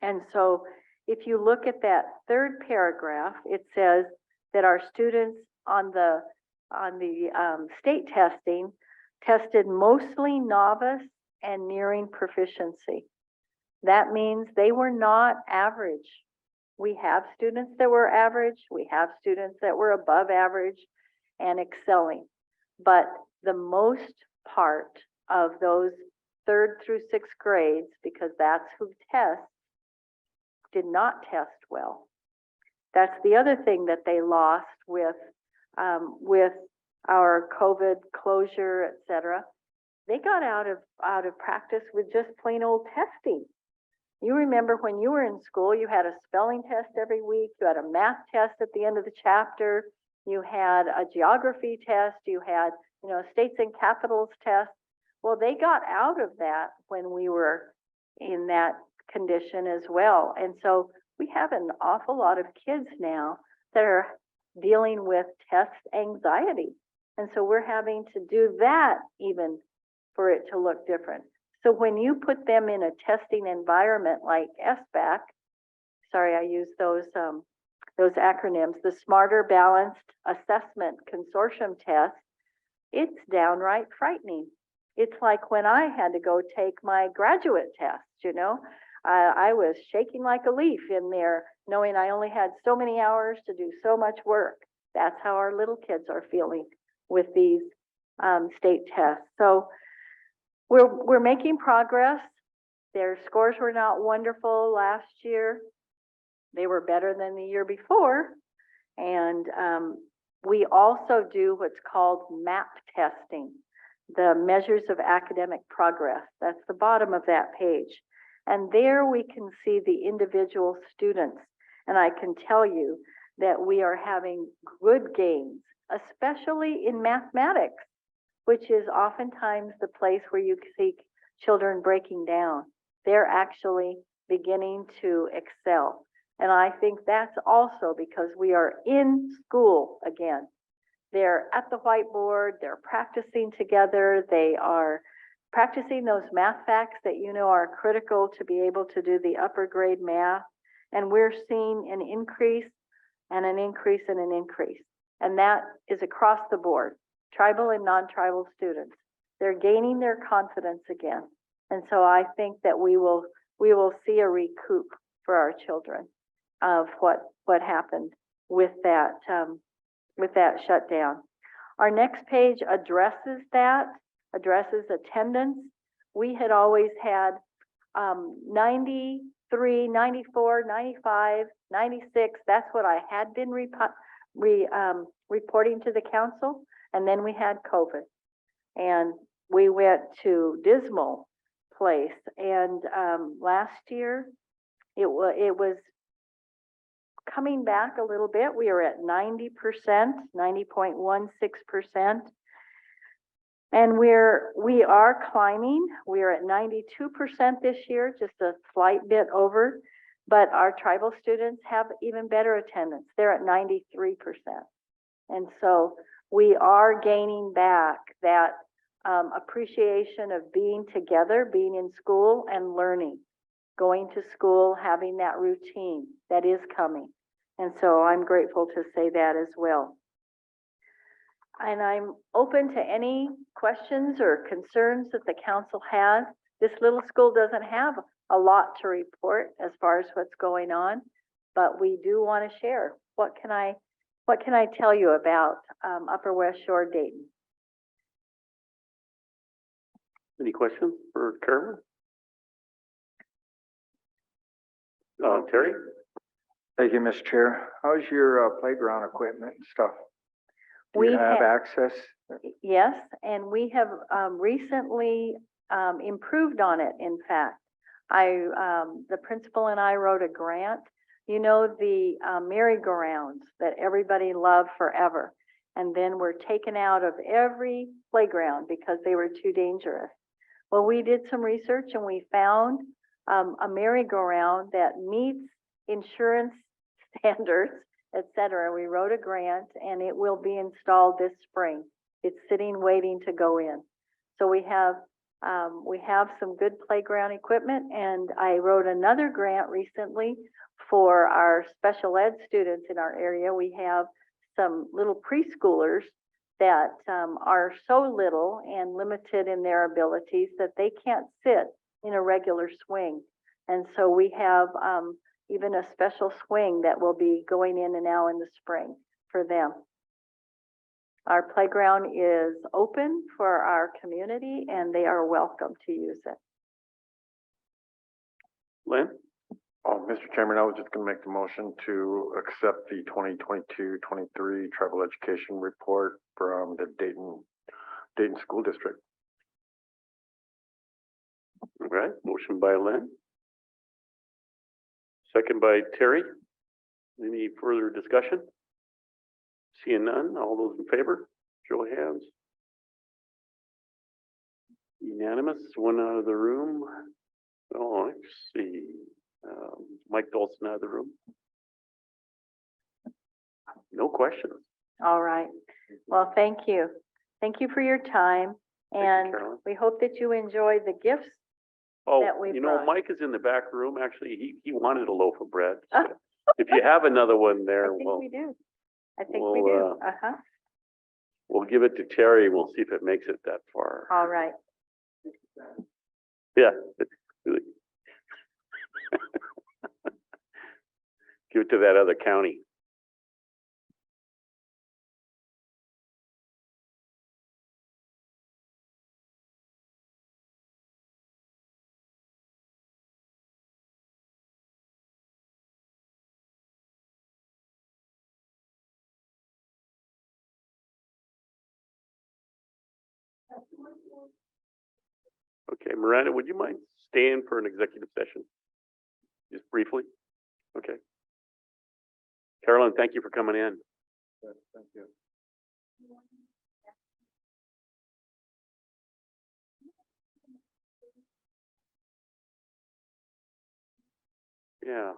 And so if you look at that 3rd paragraph, it says that our students on the state testing tested mostly novice and nearing proficiency. That means they were not average. We have students that were average, we have students that were above average and excelling. But the most part of those 3rd through 6th grades, because that's who tests, did not test well. That's the other thing that they lost with our COVID closure, et cetera. They got out of practice with just plain old testing. You remember when you were in school, you had a spelling test every week, you had a math test at the end of the chapter, you had a geography test, you had, you know, states and capitals test. Well, they got out of that when we were in that condition as well. And so we have an awful lot of kids now that are dealing with test anxiety. And so we're having to do that even for it to look different. So when you put them in a testing environment like SBAC, sorry, I use those acronyms, the Smarter Balanced Assessment Consortium test, it's downright frightening. It's like when I had to go take my graduate test, you know? I was shaking like a leaf in there, knowing I only had so many hours to do so much work. That's how our little kids are feeling with these state tests. So we're making progress. Their scores were not wonderful last year. They were better than the year before. And we also do what's called MAP testing, the measures of academic progress. That's the bottom of that page. And there we can see the individual students. And I can tell you that we are having good gains, especially in mathematics, which is oftentimes the place where you see children breaking down. They're actually beginning to excel. And I think that's also because we are in school again. They're at the whiteboard, they're practicing together, they are practicing those math facts that you know are critical to be able to do the upper grade math. And we're seeing an increase and an increase and an increase. And that is across the board, tribal and non-tribal students. They're gaining their confidence again. And so I think that we will see a recoup for our children of what happened with that shutdown. Our next page addresses attendance. We had always had 93, 94, 95, 96. That's what I had been reporting to the council. And then we had COVID. And we went to dismal place. And last year, it was coming back a little bit. We are at 90%, 90.16%. And we are climbing. We are at 92% this year, just a slight bit over. But our tribal students have even better attendance. They're at 93%. And so we are gaining back that appreciation of being together, being in school and learning, going to school, having that routine that is coming. And so I'm grateful to say that as well. And I'm open to any questions or concerns that the council has. This little school doesn't have a lot to report as far as what's going on, but we do want to share. What can I tell you about Upper West Shore Dayton? Any questions for Carolyn? Terry? Thank you, Mr. Chair. How's your playground equipment and stuff? Do you have access? Yes, and we have recently improved on it, in fact. The principal and I wrote a grant. You know, the merry-go-rounds that everybody loved forever, and then were taken out of every playground because they were too dangerous. Well, we did some research and we found a merry-go-round that meets insurance standards, et cetera. We wrote a grant and it will be installed this spring. It's sitting waiting to go in. So we have some good playground equipment, and I wrote another grant recently for our special ed students in our area. We have some little preschoolers that are so little and limited in their abilities that they can't sit in a regular swing. And so we have even a special swing that will be going in and now in the spring for them. Our playground is open for our community and they are welcome to use it. Lynn? Mr. Chairman, I was just going to make the motion to accept the 2022-23 travel education report from the Dayton School District. All right, motion by Lynn. Second by Terry. Any further discussion? Seeing none, all those in favor, show of hands. Unanimous, one out of the room. Oh, let's see. Mike Dolson out of the room. No questions. All right. Well, thank you. Thank you for your time. Thank you, And Carolyn. we hope that you enjoy the gifts Oh, that we you know, brought. Mike is in the back room. Actually, he wanted a loaf of bread. So if you have another one I there, think we'll, we do. I think we do. we'll, Uh-huh. we'll give it to Terry. We'll see if it makes it that far. All right. Yeah. It's really. Give it to that other county. Okay, Miranda, would you mind staying for an executive session? Just briefly? Okay. Carolyn, thank you for coming in. Thank you. Yeah.